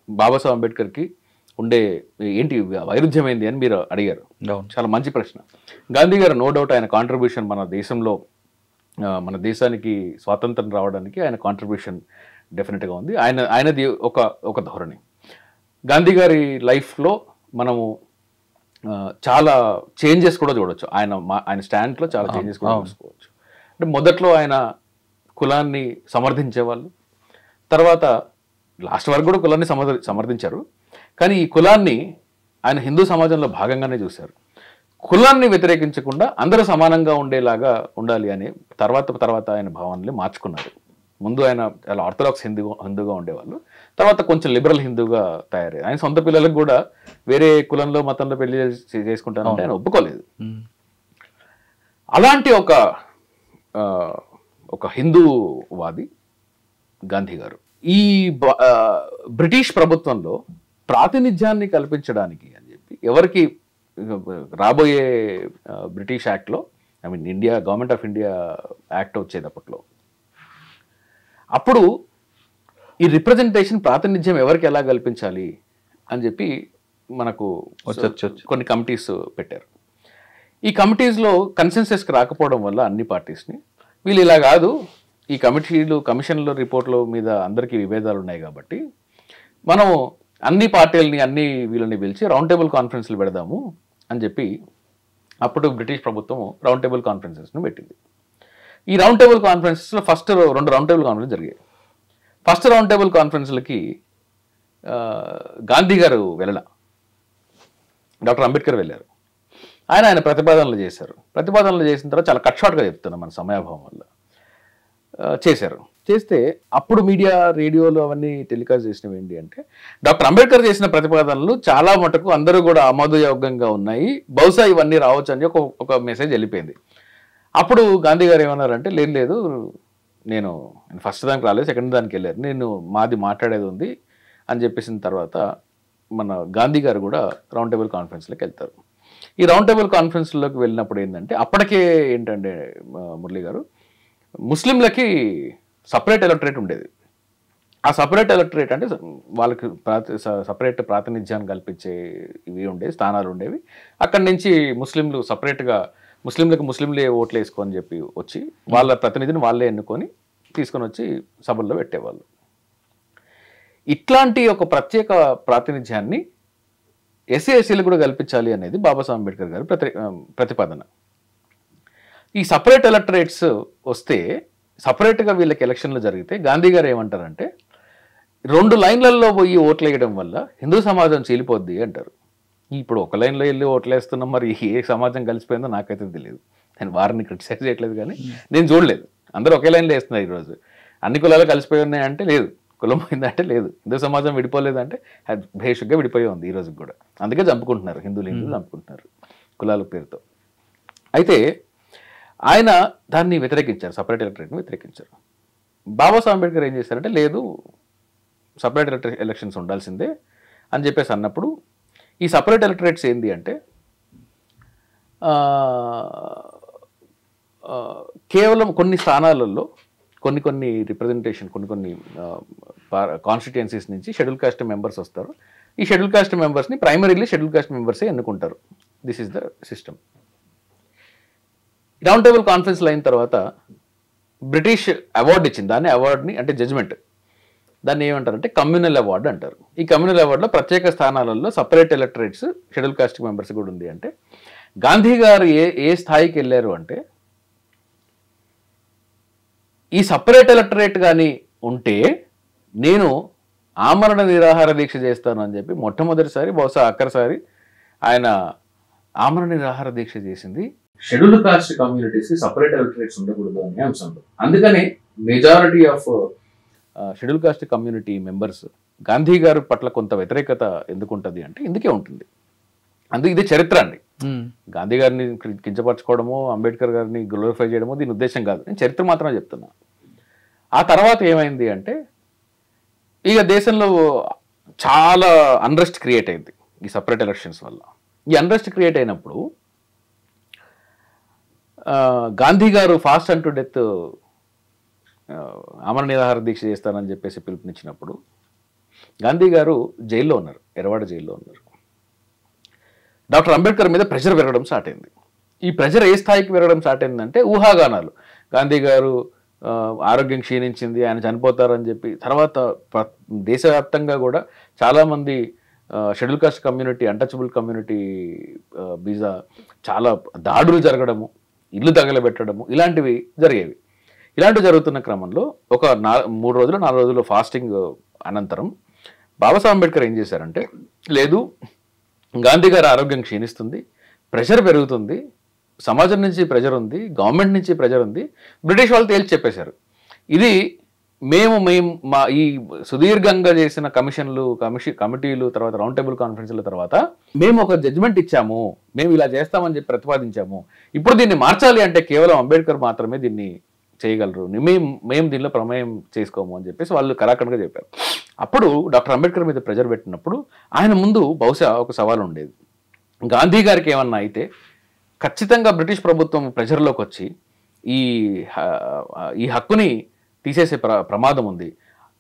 బాబాసాహెబ్ అంబేద్కర్కి ఉండే ఏంటి వైరుధ్యం ఏంది అని మీరు అడిగారు. చాలా మంచి ప్రశ్న. గాంధీ గారు నో డౌట్ ఆయన కాంట్రిబ్యూషన్ మన దేశానికి స్వాతంత్రం రావడానికి ఆయన కాంట్రిబ్యూషన్ డెఫినెట్గా ఉంది. ఆయనది ఒక ధోరణి. గాంధీ గారి లైఫ్లో మనము చాలా చేంజెస్ కూడా చూడవచ్చు. ఆయన స్టాండ్లో చాలా చేంజెస్ కూడా చూసుకోవచ్చు. అంటే మొదట్లో ఆయన కులాన్ని సమర్థించేవాళ్ళు, తర్వాత లాస్ట్ వరకు కూడా కులాన్ని సమర్థించారు. కానీ ఈ కులాన్ని ఆయన హిందూ సమాజంలో భాగంగానే చూశారు. కులాన్ని వ్యతిరేకించకుండా అందరూ సమానంగా ఉండేలాగా ఉండాలి అని తర్వాత ఆయన భావనల్ని మార్చుకున్నారు. ముందు ఆయన చాలా ఆర్థడాక్స్ హిందూగా ఉండేవాళ్ళు, తర్వాత కొంచెం లిబరల్ హిందూగా తయారయ్యారు. ఆయన సొంత పిల్లలకు కూడా వేరే కులంలో మతంలో పెళ్లి చేసుకుంటానంటే ఆయన ఒప్పుకోలేదు. అలాంటి ఒక హిందూవాది గాంధీ గారు ఈ బ్రిటిష్ ప్రభుత్వంలో ప్రాతినిధ్యాన్ని కల్పించడానికి అని చెప్పి ఎవరికి రాబోయే బ్రిటిష్ యాక్ట్లో, India government of India act వచ్చేది అప్పుడు ఈ రిప్రజెంటేషన్, ప్రాతినిధ్యం ఎవరికి ఎలా కల్పించాలి అని చెప్పి మనకు కొన్ని కమిటీస్ పెట్టారు. ఈ కమిటీస్లో కన్సెన్సస్కి రాకపోవడం వల్ల అన్ని పార్టీస్ని వీళ్ళు ఇలా కాదు, ఈ కమిషన్లు రిపోర్ట్ల మీద అందరికీ విభేదాలు ఉన్నాయి కాబట్టి మనం అన్ని పార్టీలని వీళ్ళని పిలిచి రౌండ్ టేబుల్ కాన్ఫరెన్స్లు పెడదాము అని చెప్పి అప్పుడు బ్రిటిష్ ప్రభుత్వం రౌండ్ టేబుల్ కాన్ఫరెన్సెస్ను పెట్టింది. ఈ రౌండ్ టేబుల్ కాన్ఫరెన్సెస్లో ఫస్ట్ 2 రౌండ్ టేబుల్ కాన్ఫరెన్స్ జరిగాయి. ఫస్ట్ రౌండ్ టేబుల్ కాన్ఫరెన్స్లకి గాంధీ గారు వెళ్ళాల, డాక్టర్ అంబేద్కర్ వెళ్ళారు. ఆయన ప్రతిపాదనలు చేశారు. ప్రతిపాదనలు చేసిన తర్వాత చాలా కట్ షార్ట్గా చెప్తున్నాం మన సమయాభావం వల్ల చేస్తే అప్పుడు మీడియా, రేడియోలో అవన్నీ టెలికాస్ట్ చేసినవి ఏంటి అంటే, డాక్టర్ అంబేద్కర్ చేసిన ప్రతిపాదనలు చాలా మటుకు అందరూ కూడా ఆమోదయోగ్యంగా ఉన్నాయి, బహుశా ఇవన్నీ రావచ్చు అని ఒక మెసేజ్ వెళ్ళిపోయింది. అప్పుడు గాంధీ గారు ఏమన్నారంటే, లేదు నేను ఫస్ట్ దానికి రాలేదు, సెకండ్ దానికి వెళ్ళారు, నేను మాది మాట్లాడేది ఉంది అని చెప్పేసిన తర్వాత మన గాంధీ గారు కూడా రౌండ్ టేబుల్ కాన్ఫరెన్స్లోకి వెళ్తారు. ఈ రౌండ్ టేబుల్ కాన్ఫరెన్స్లోకి వెళ్ళినప్పుడు ఏంటంటే, అప్పటికే ఏంటంటే మురళి గారు, ముస్లింలకి సపరేట్ ఎలక్టరేట్ ఉండేది. ఆ సపరేట్ ఎలక్టరేట్ అంటే వాళ్ళకి సపరేట్ ప్రాతినిధ్యాన్ని కల్పించే ఇవి ఉండేవి, స్థానాలు ఉండేవి. అక్కడి నుంచి ముస్లింలు సపరేట్గా, ముస్లింలే ఓట్లు వేసుకొని చెప్పి వచ్చి వాళ్ళ ప్రతినిధిని వాళ్ళే ఎన్నుకొని తీసుకొని వచ్చి సభల్లో పెట్టేవాళ్ళు. ఇట్లాంటి ఒక ప్రత్యేక ప్రాతినిధ్యాన్ని ఎస్సీలకు కూడా కల్పించాలి అనేది బాబాసాహెబ్ అంబేద్కర్ గారి ప్రతిపాదన. ఈ సపరేట్ ఎలక్టరేట్స్ వస్తే, సపరేట్గా వీళ్ళకి ఎలక్షన్లు జరిగితే గాంధీ గారు ఏమంటారంటే, 2 లైన్లలో పోయి ఓట్లు వేయడం వల్ల హిందూ సమాజం చీలిపోద్ది అంటారు. ఇప్పుడు ఒక లైన్లో వెళ్ళి ఓట్లు వేస్తున్నాం, మరి ఏ సమాజం కలిసిపోయిందో నాకైతే తెలియదు. నేను వారిని క్రిటిసైజ్ చేయట్లేదు, కానీ నేను చూడలేదు. అందరూ ఒకే లైన్లో వేస్తున్నారు. ఈరోజు అన్ని కులాలు కలిసిపోయి ఉన్నాయంటే లేదు, కులం పోయిందంటే లేదు, హిందూ సమాజం విడిపోలేదంటే అది భేషుగ్గా విడిపోయి ఉంది ఈ రోజుకి కూడా. అందుకే చంపుకుంటున్నారు, హిందువులు చంపుకుంటున్నారు కులాల పేరుతో. అయితే ఆయన దాన్ని వ్యతిరేకించారు, సపరేట్ ఎలక్టరేట్ని వ్యతిరేకించారు. బాబాసాహెబ్ అంబేద్కర్ ఏం చేశారంటే, లేదు సపరేట్ ఎలక్షన్స్ ఉండాల్సిందే, అని చెప్పేసి అన్నప్పుడు ఈ సపరేట్ ఎలక్టరేట్స్ ఏంటి అంటే కేవలం కొన్ని స్థానాలలో కొన్ని రిప్రజెంటేషన్ కొన్ని కాన్స్టిట్యుయెన్సీస్ నుంచి షెడ్యూల్ కాస్ట్ మెంబర్స్ వస్తారు. ఈ షెడ్యూల్ కాస్ట్ మెంబర్స్ని ప్రైమరీలీ షెడ్యూల్ కాస్ట్ మెంబర్సే ఎన్నుకుంటారు. This is the system. Round table conference అయిన తర్వాత బ్రిటిష్ అవార్డు ఇచ్చింది. దాన్ని అవార్డుని అంటే జడ్జ్మెంట్, దాన్ని ఏమంటారంటే కమ్యూనల్ అవార్డు అంటారు. ఈ కమ్యూనల్ అవార్డులో ప్రత్యేక స్థానాలలో separate electorates schedule caste members కూడా ఉంది. అంటే గాంధీ గారు ఏ స్థాయికి వెళ్ళారు అంటే ఈ సపరేట్ ఎలక్టరేట్ కానీ ఉంటే నేను ఆమరణ నిరాహార దీక్ష చేస్తాను అని చెప్పి మొట్టమొదటిసారి, బహుశా ఆఖరిసారి ఆయన ఆమరణ నిరాహార దీక్ష చేసింది schedule caste communities separate electorates ఉండకూడదు అనే అంశంలో. అందుకనే majority of schedule caste community members Gandhi గారి పట్ల కొంత వ్యతిరేకత ఎందుకు ఉంటుంది అంటే ఇందుకే ఉంటుంది. అందుకే ఇదే చరిత్ర అండి. గాంధీ గారిని కించపరచుకోవడమో అంబేద్కర్ గారిని గ్లోరిఫై చేయడమో దీని ఉద్దేశం కాదు, నేను చరిత్ర మాత్రమే చెప్తున్నా. ఆ తర్వాత ఏమైంది అంటే ఇక దేశంలో చాలా అన్రెస్ట్ క్రియేట్ అయింది ఈ సపరేట్ ఎలక్షన్స్ వల్ల. ఈ అన్రెస్ట్ క్రియేట్ అయినప్పుడు గాంధీ గారు ఫాస్ట్ అండ్ టు డెత్ ఆమరణ నిరాహార దీక్ష చేస్తానని చెప్పేసి పిలుపునిచ్చినప్పుడు గాంధీ గారు జైల్లో ఉన్నారు, ఎర్రవాడ జైల్లో ఉన్నారు. డాక్టర్ అంబేద్కర్ మీద ప్రెషర్ పెరగడం స్టార్ట్ అయింది. ఈ ప్రెషర్ ఏ స్థాయికి పెరగడం స్టార్ట్ అయిందంటే ఊహాగానాలు. గాంధీ గారు ఆరోగ్యం క్షీణించింది, ఆయన చనిపోతారని చెప్పి. తర్వాత దేశవ్యాప్తంగా కూడా చాలామంది schedule caste community, untouchable community మీద చాలా దాడులు జరగడము, ఇల్లు తగలబెట్టడము, ఇలాంటివి జరిగేవి. ఇలాంటివి జరుగుతున్న క్రమంలో ఒక 3 రోజులు 4 రోజులు ఫాస్టింగ్ అనంతరం బాబాసాహెబ్ అంబేద్కర్ ఏం చేశారంటే, లేదు గాంధీ గారి ఆరోగ్యం క్షీణిస్తుంది, ప్రెషర్ పెరుగుతుంది, సమాజం నుంచి ప్రెషర్ ఉంది, గవర్నమెంట్ నుంచి ప్రెషర్ ఉంది, బ్రిటిష్ వాళ్ళు తేల్చి చెప్పేశారు. ఇది మేము మా ఈ సుదీర్ఘంగా చేసిన కమిటీలు తర్వాత రౌండ్ టేబుల్ కాన్ఫరెన్స్ల తర్వాత మేము ఒక జడ్జిమెంట్ ఇచ్చాము, మేము ఇలా చేస్తామని చెప్పి ప్రతిపాదించాము. ఇప్పుడు దీన్ని మార్చాలి అంటే కేవలం అంబేద్కర్ మాత్రమే దీన్ని చేయగలరు, మేము దీనిలో ప్రమేయం చేసుకోము అని చెప్పేసి వాళ్ళు కరాఖండ్గా చెప్పారు. అప్పుడు డాక్టర్ అంబేద్కర్ మీద ప్రెజర్ పెట్టినప్పుడు ఆయన ముందు బహుశా ఒక సవాల్ ఉండేది. గాంధీ గారికి ఏమన్నా అయితే ఖచ్చితంగా బ్రిటిష్ ప్రభుత్వం ప్రెజర్లోకి వచ్చి ఈ హక్కుని తీసేసే ప్రమాదం ఉంది.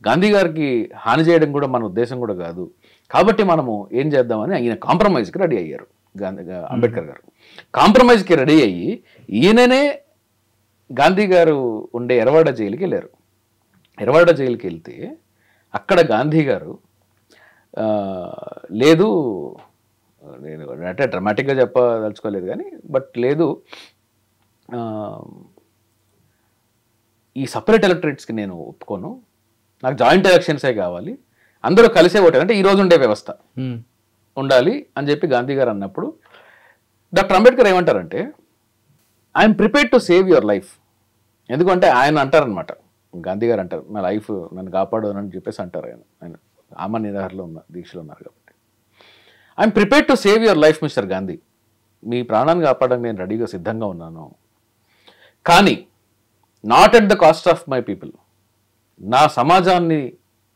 గాంధీ గారికి హాని చేయడం కూడా మన ఉద్దేశం కూడా కాదు. కాబట్టి మనము ఏం చేద్దామని ఆయన కాంప్రమైజ్కి రెడీ అయ్యారు. అంబేద్కర్ గారు కాంప్రమైజ్కి రెడీ అయ్యి ఈయననే గాంధీ గారు ఉండే ఎర్రవాడ జైలుకి వెళ్ళారు. ఎర్రవాడ జైలుకి వెళ్తే అక్కడ గాంధీ గారు లేదు, నేను అంటే డ్రమాటిక్గా చెప్పదలుచుకోలేదు కానీ లేదు, ఈ సపరేట్ ఎలక్టరేట్స్కి నేను ఒప్పుకోను, నాకు జాయింట్ ఎలక్షన్సే కావాలి, అందరూ కలిసే ఓటారు, అంటే ఈరోజు ఉండే వ్యవస్థ ఉండాలి అని చెప్పి గాంధీ గారు అన్నప్పుడు డాక్టర్ అంబేద్కర్ ఏమంటారంటే, I'm prepared to save your life. ఎందుకంటే ఆయన అంటారనమాట, గాంధీ గారు అంటారు, నా లైఫ్ నన్ను కాపాడు అని చెప్పేసి అంటారు. ఆయన ఆమరణ నిరాహారలో దీక్షలో ఉన్నారు కాబట్టి, I'm prepared to save your life mister Gandhi, మీ ప్రాణాన్ని కాపాడడానికి నేను రెడీగా సిద్ధంగా ఉన్నాను, కానీ not at the cost of my people. నా సమాజాన్ని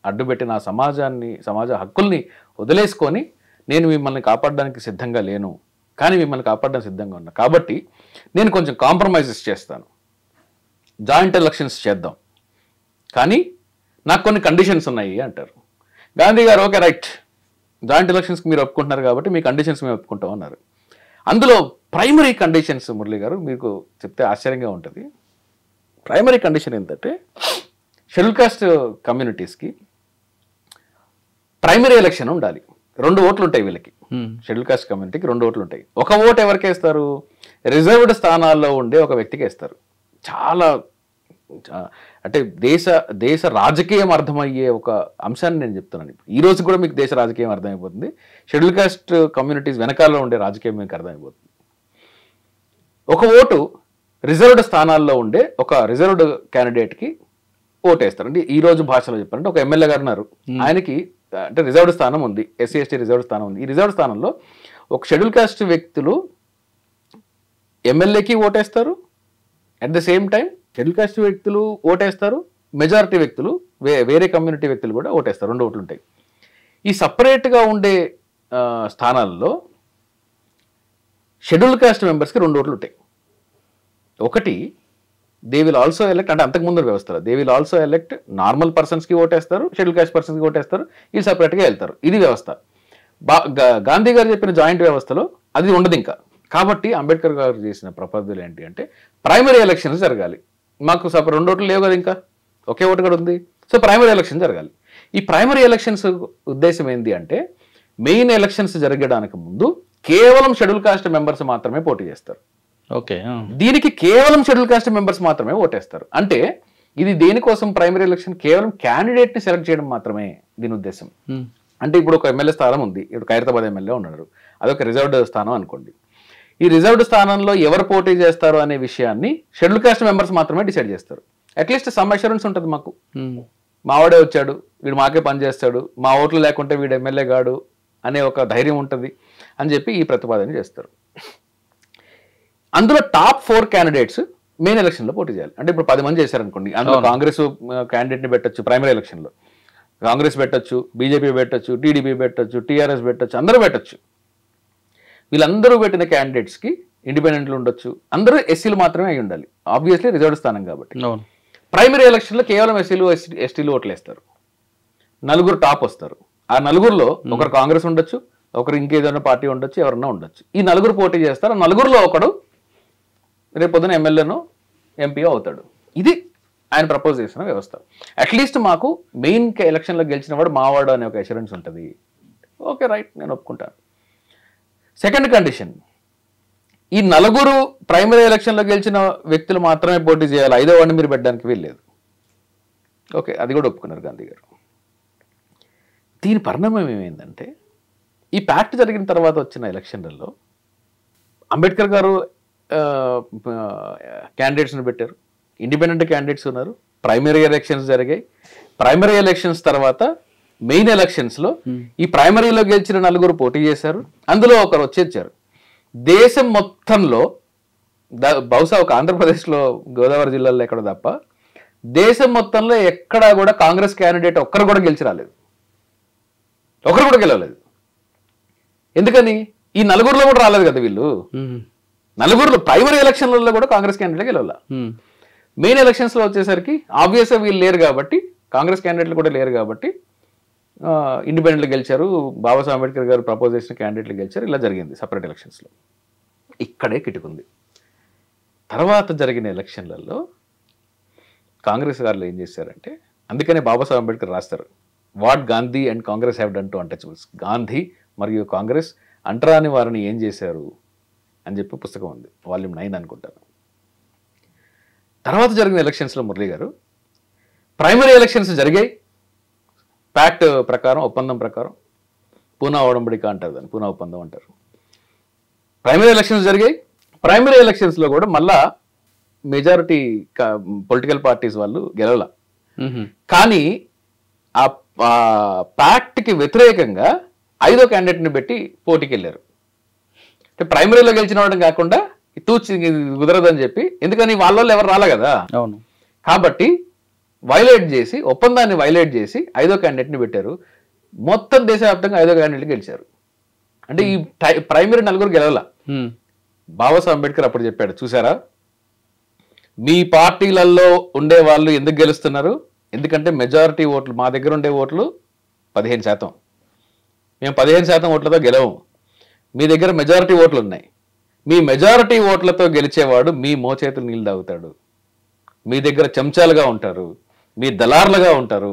అడ్డుపెట్టి సమాజ హక్కుల్ని వదిలేసుకొని నేను మిమ్మల్ని కాపాడడానికి సిద్ధంగా లేను, కానీ మిమ్మల్ని కాపాడడానికి సిద్ధంగా ఉన్నా. కాబట్టి నేను కొంచెం కాంప్రమైజెస్ చేస్తాను, జాయింట్ ఎలక్షన్స్ చేద్దాం, కానీ నాకు కొన్ని కండిషన్స్ ఉన్నాయి అంటారు. గాంధీ గారు ఓకే రైట్, జాయింట్ ఎలక్షన్స్కి మీరు ఒప్పుకుంటున్నారు కాబట్టి మీ కండిషన్స్ మేము ఒప్పుకుంటాం అన్నారు. అందులో ప్రైమరీ కండిషన్స్ మురళి గారు మీకు చెప్తే ఆశ్చర్యంగా ఉంటుంది. ప్రైమరీ కండిషన్ ఏంటంటే, షెడ్యూల్ కాస్ట్ కమ్యూనిటీస్కి ప్రైమరీ ఎలక్షన్ ఉండాలి. 2 ఓట్లు ఉంటాయి వీళ్ళకి. షెడ్యూల్ కాస్ట్ కమ్యూనిటీకి 2 ఓట్లు ఉంటాయి. ఒక ఓటు ఎవరికి వేస్తారు? రిజర్వ్డ్ స్థానాల్లో ఉండే ఒక వ్యక్తికి వేస్తారు. చాలా అంటే దేశ రాజకీయం అర్థమయ్యే ఒక అంశాన్ని నేను చెప్తున్నాను. ఈ రోజు కూడా మీకు దేశ రాజకీయం అర్థమైపోతుంది, షెడ్యూల్ కాస్ట్ కమ్యూనిటీస్ వెనకాలలో ఉండే రాజకీయం మీకు అర్థమైపోతుంది. ఒక ఓటు రిజర్వ్డ్ స్థానాల్లో ఉండే ఒక రిజర్వ్డ్ క్యాండిడేట్కి ఓటేస్తారు. అంటే ఈ రోజు భాషలో చెప్పారంటే ఒక ఎమ్మెల్యే గారు ఉన్నారు, ఆయనకి అంటే రిజర్వ్డ్ స్థానం ఉంది, ఎస్సీ ఎస్టీ రిజర్వ్డ్ స్థానం ఉంది. ఈ రిజర్వ్డ్ స్థానంలో ఒక షెడ్యూల్ కాస్ట్ వ్యక్తులు ఎమ్మెల్యేకి ఓటేస్తారు, at the same time schedule caste వ్యక్తులు ఓటేస్తారు, మెజారిటీ వ్యక్తులు వేరే కమ్యూనిటీ వ్యక్తులు కూడా ఓటేస్తారు. 2 ఓట్లు ఉంటాయి. ఈ సపరేట్గా ఉండే స్థానాల్లో షెడ్యూల్ కాస్ట్ మెంబర్స్కి 2 ఓట్లు ఉంటాయి. ఒకటి దే విల్ ఆల్సో ఎలెక్ట్, అంటే అంతకుముందు వ్యవస్థలో they will also elect normal పర్సన్స్కి ఓటేస్తారు, షెడ్యూల్ కాస్ట్ పర్సన్స్కి ఓటేస్తారు, వీళ్ళు సపరేట్గా వెళ్తారు. ఇది వ్యవస్థ. గాంధీ గారు చెప్పిన జాయింట్ వ్యవస్థలో అది ఉండదు ఇంకా. కాబట్టి అంబేద్కర్ గారు చేసిన ప్రపోజల్ ఏంటి అంటే ప్రైమరీ ఎలక్షన్స్ జరగాలి. మాకు 2 ఓట్లు లేవు కదా, ఇంకా ఒకే ఓటు కూడా ఉంది. సో ప్రైమరీ ఎలక్షన్ జరగాలి. ఈ ప్రైమరీ ఎలక్షన్స్ ఉద్దేశం ఏంటి అంటే మెయిన్ ఎలక్షన్స్ జరగడానికి ముందు కేవలం షెడ్యూల్ కాస్ట్ మెంబర్స్ మాత్రమే పోటీ చేస్తారు. ఓకే, దీనికి కేవలం షెడ్యూల్ కాస్ట్ మెంబర్స్ మాత్రమే ఓటేస్తారు. అంటే ఇది దేనికోసం ప్రైమరీ ఎలక్షన్ కేవలం క్యాండిడేట్ ని సెలెక్ట్ చేయడం మాత్రమే దీని ఉద్దేశం. అంటే ఇప్పుడు ఒక ఎమ్మెల్యే స్థానం ఉంది, ఇప్పుడు ఖైరతాబాద్ ఎమ్మెల్యే ఉన్నారు, అదొక రిజర్వ్డ్ స్థానం అనుకోండి. ఈ రిజర్వ్డ్ స్థానంలో ఎవరు పోటీ చేస్తారు అనే విషయాన్ని షెడ్యూల్ కాస్ట్ మెంబర్స్ మాత్రమే డిసైడ్ చేస్తారు. అట్లీస్ట్ సమ్ అష్యూరెన్స్ ఉంటుంది మాకు, మావాడే వచ్చాడు, వీడు మాకే పని చేస్తాడు, మా ఓట్లు లేకుంటే వీడు ఎమ్మెల్యే గాడు అనే ఒక ధైర్యం ఉంటుంది అని చెప్పి ఈ ప్రతిపాదన చేస్తారు. అందులో టాప్ 4 క్యాండిడేట్స్ మెయిన్ ఎలక్షన్లో పోటీ చేయాలి. అంటే ఇప్పుడు 10 మంది చేశారనుకోండి, అందులో కాంగ్రెస్ క్యాండిడేట్ని పెట్టచ్చు ప్రైమరీ ఎలక్షన్లో, కాంగ్రెస్ పెట్టచ్చు, బీజేపీ పెట్టచ్చు, టీడీపీ పెట్టచ్చు, టీఆర్ఎస్ పెట్టచ్చు, అందరూ పెట్టచ్చు. వీళ్ళందరూ పెట్టిన క్యాండిడేట్స్కి ఇండిపెండెంట్లు ఉండొచ్చు, అందరూ ఎస్సీలు మాత్రమే అయి ఉండాలి. ఆబ్వియస్లీ రిజర్వ్డ్ స్థానం కాబట్టి. ప్రైమరీ ఎలక్షన్లో కేవలం ఎస్సీలు ఎస్టీలు ఓట్లు వేస్తారు. 4 టాప్ వస్తారు. ఆ 4లో ఒకరు కాంగ్రెస్ ఉండొచ్చు, ఒకరు ఇంకేదైనా పార్టీ ఉండొచ్చు, ఎవరన్నా ఉండొచ్చు. ఈ 4 పోటీ చేస్తారు. ఆ 4లో ఒకడు రేపు పొద్దున ఎమ్మెల్యేను ఎంపీ అవుతాడు. ఇది ఆయన ప్రపోజ్ చేసిన వ్యవస్థ. అట్లీస్ట్ మాకు మెయిన్ ఎలక్షన్లో గెలిచిన వాడు మావాడు అనే ఒక అష్యూరెన్స్ ఉంటుంది. ఓకే, రైట్, నేను ఒప్పుకుంటాను. సెకండ్ కండిషన్, ఈ 4 ప్రైమరీ ఎలక్షన్లో గెలిచిన వ్యక్తులు మాత్రమే పోటీ చేయాలి, 5వ వాడిని మీరు పెట్టడానికి వీల్లేదు. ఓకే, అది కూడా ఒప్పుకున్నారు గాంధీ గారు. దీని పరిణామం ఏమైందంటే ఈ ప్యాక్ట్ జరిగిన తర్వాత వచ్చిన ఎలక్షన్లలో అంబేద్కర్ గారు క్యాండిడేట్స్ని పెట్టారు, ఇండిపెండెంట్ క్యాండిడేట్స్ ఉన్నారు, ప్రైమరీ ఎలక్షన్స్ జరిగాయి. ప్రైమరీ ఎలక్షన్స్ తర్వాత మెయిన్ ఎలక్షన్స్లో ఈ ప్రైమరీలో గెలిచిన 4 పోటీ చేశారు, అందులో ఒకరు వచ్చేచ్చారు. దేశం మొత్తంలో బహుశా ఒక ఆంధ్రప్రదేశ్లో గోదావరి జిల్లాలో ఎక్కడ తప్ప దేశం మొత్తంలో ఎక్కడా కూడా కాంగ్రెస్ క్యాండిడేట్ ఒక్కరు కూడా గెలిచి రాలేదు, ఒకరు కూడా గెలవలేదు. ఎందుకని? ఈ 4లో కూడా రాలేదు కదా వీళ్ళు. 4లో ప్రైమరీ ఎలక్షన్లలో కూడా కాంగ్రెస్ క్యాండిడేట్ గెలవాల. మెయిన్ ఎలక్షన్స్లో వచ్చేసరికి ఆబ్వియస్గా వీళ్ళు లేరు కాబట్టి, కాంగ్రెస్ క్యాండిడేట్లు కూడా లేరు కాబట్టి ఇండిపెండెంట్లు గెలిచారు, బాబాసాహెబ్ అంబేద్కర్ గారు ప్రపోజ్ చేసిన క్యాండిడేట్లు గెలిచారు. ఇలా జరిగింది సపరేట్ ఎలక్షన్స్లో. ఇక్కడే కిటుకుంది. తర్వాత జరిగిన ఎలక్షన్లలో కాంగ్రెస్ గారు ఏం చేశారంటే, అందుకనే బాబాసాహెబ్ అంబేద్కర్ రాస్తారు, what Gandhi and Congress have done to untouchables. Gandhi మరియు కాంగ్రెస్ అంటరాని వారిని ఏం చేశారు అని చెప్పి పుస్తకం ఉంది, వాల్యూమ్ 9 అనుకుంటాను. తర్వాత జరిగిన ఎలక్షన్స్లో మురళీ గారు ప్రైమరీ ఎలక్షన్స్ జరిగాయి, ప్యాక్ట్ ప్రకారం, ఒప్పందం ప్రకారం, పూనా ఒడంబడిక అంటారు దాన్ని, పూనా ఒప్పందం అంటారు. ప్రైమరీ ఎలక్షన్స్ జరిగాయి. ప్రైమరీ ఎలక్షన్స్లో కూడా మళ్ళా మెజారిటీ పొలిటికల్ పార్టీస్ వాళ్ళు గెలవాల. కానీ ఆ ప్యాక్ట్కి వ్యతిరేకంగా 5వ క్యాండిడేట్ని పెట్టి పోటీకి వెళ్ళారు. అంటే ప్రైమరీలో గెలిచిన వాడు కాకుండా తూచి కుదరదని చెప్పి, ఎందుకని వాళ్ళ ఎవరు రాలే కదా. అవును. కాబట్టి వైలేట్ చేసి, ఒప్పందాన్ని వైలేట్ చేసి 5వ క్యాండిడేట్ని పెట్టారు. మొత్తం దేశవ్యాప్తంగా 5వ క్యాండిడేట్ గెలిచారు. అంటే ఈ ప్రైమరీ 4 గెలవాల. బాబాసాహెబ్ అంబేద్కర్ అప్పుడు చెప్పాడు, చూసారా మీ పార్టీలలో ఉండే వాళ్ళు ఎందుకు గెలుస్తున్నారు? ఎందుకంటే మెజారిటీ ఓట్లు, మా దగ్గర ఉండే ఓట్లు 15%, మేము 15% ఓట్లతో గెలవము. మీ దగ్గర మెజారిటీ ఓట్లు ఉన్నాయి, మీ మెజారిటీ ఓట్లతో గెలిచేవాడు మీ మోచేతులు నీళ్ళు తాగుతాడు, మీ దగ్గర చెంచాలుగా ఉంటారు, మీ దళారులుగా ఉంటారు.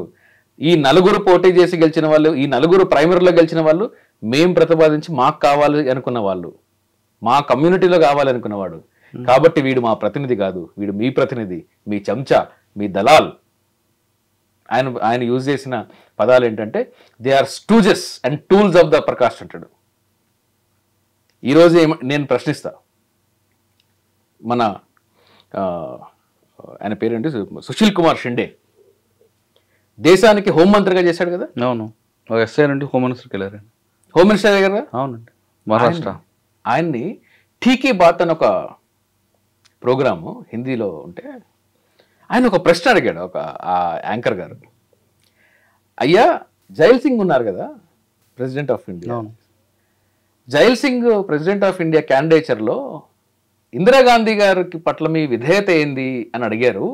ఈ 4 పోటీ చేసి గెలిచిన వాళ్ళు, ఈ 4 ప్రైమరీలో గెలిచిన వాళ్ళు మేం ప్రతిపాదించి మాకు కావాలి అనుకున్న వాళ్ళు, మా కమ్యూనిటీలో కావాలనుకున్నవాడు. కాబట్టి వీడు మా ప్రతినిధి కాదు, వీడు మీ ప్రతినిధి, మీ చెంచా, మీ దళాల్. ఆయన యూజ్ చేసిన పదాలు ఏంటంటే they are stooges and tools of the Prakash అంటాడు. ఈరోజు నేను ప్రశ్నిస్తా, మన ఆయన పేరేంటి, సుశీల్ కుమార్ షిండే దేశానికి హోంమంత్రిగా చేశాడు కదా. అవును, ఎస్ఐ నుండి హోమ్ మినిస్టర్కి వెళ్ళారండి. హోమ్ మినిస్టర్ దగ్గర. అవునండి, మహారాష్ట్ర. ఆయన్ని ఠీకీ బాత్ అని ఒక ప్రోగ్రాము హిందీలో ఉంటే ఆయన ఒక ప్రశ్న అడిగాడు, ఒక ఆ యాంకర్ గారు, అయ్యా జైల్ సింగ్ ఉన్నారు కదా, president of India. Zail Singh president of India క్యాండిడేచర్లో ఇందిరాగాంధీ గారికి పట్ల మీ విధేయత ఏంది అని అడిగారు.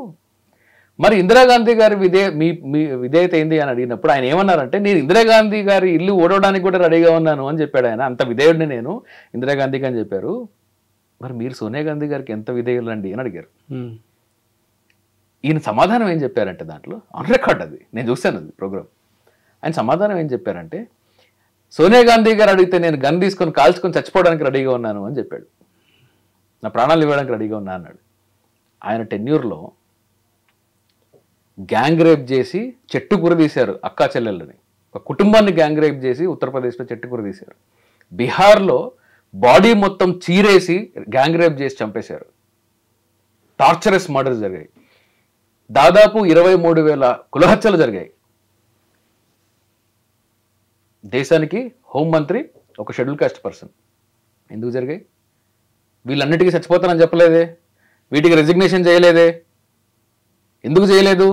మరి ఇందిరాగాంధీ గారి మీ విధేయత ఏంది అని అడిగినప్పుడు ఆయన ఏమన్నారంటే, నేను ఇందిరాగాంధీ గారి ఇల్లు ఓడవడానికి కూడా రెడీగా ఉన్నాను అని చెప్పాడు ఆయన. అంత విధేయుడిని నేను ఇందిరాగాంధీకి అని చెప్పారు. మరి మీరు సోనియా గాంధీ గారికి ఎంత విధేయులండి అని అడిగారు. ఈయన సమాధానం ఏం చెప్పారంటే, దాంట్లో ఆన్ రికార్డ్ అది, నేను చూశాను అది ప్రోగ్రామ్. ఆయన సమాధానం ఏం చెప్పారంటే, సోనియా గాంధీ గారు అడిగితే నేను గన్ తీసుకొని కాల్చుకొని చచ్చిపోవడానికి రెడీగా ఉన్నాను అని చెప్పాడు. నా ప్రాణాలు ఇవ్వడానికి రెడీగా ఉన్నా అన్నాడు. ఆయన టెన్యూర్లో గ్యాంగ్ రేప్ చేసి చెట్టు కురదీశారు అక్కా చెల్లెళ్ళని. ఒక కుటుంబాన్ని గ్యాంగ్ రేప్ చేసి ఉత్తరప్రదేశ్లో చెట్టు కురదీశారు. బీహార్లో బాడీ మొత్తం చీరేసి గ్యాంగ్ రేప్ చేసి చంపేశారు. టార్చరస్ మర్డర్స్ జరిగాయి. దాదాపు 23,000 కులహత్యలు జరిగాయి. దేశానికి హోంమంత్రి ఒక షెడ్యూల్ కాస్ట్ పర్సన్. ఎందుకు జరిగాయి? వీళ్ళన్నిటికీ చచ్చిపోతానని చెప్పలేదే, వీటికి రెసిగ్నేషన్ చేయలేదే. ఎందుకు చేయలేదు?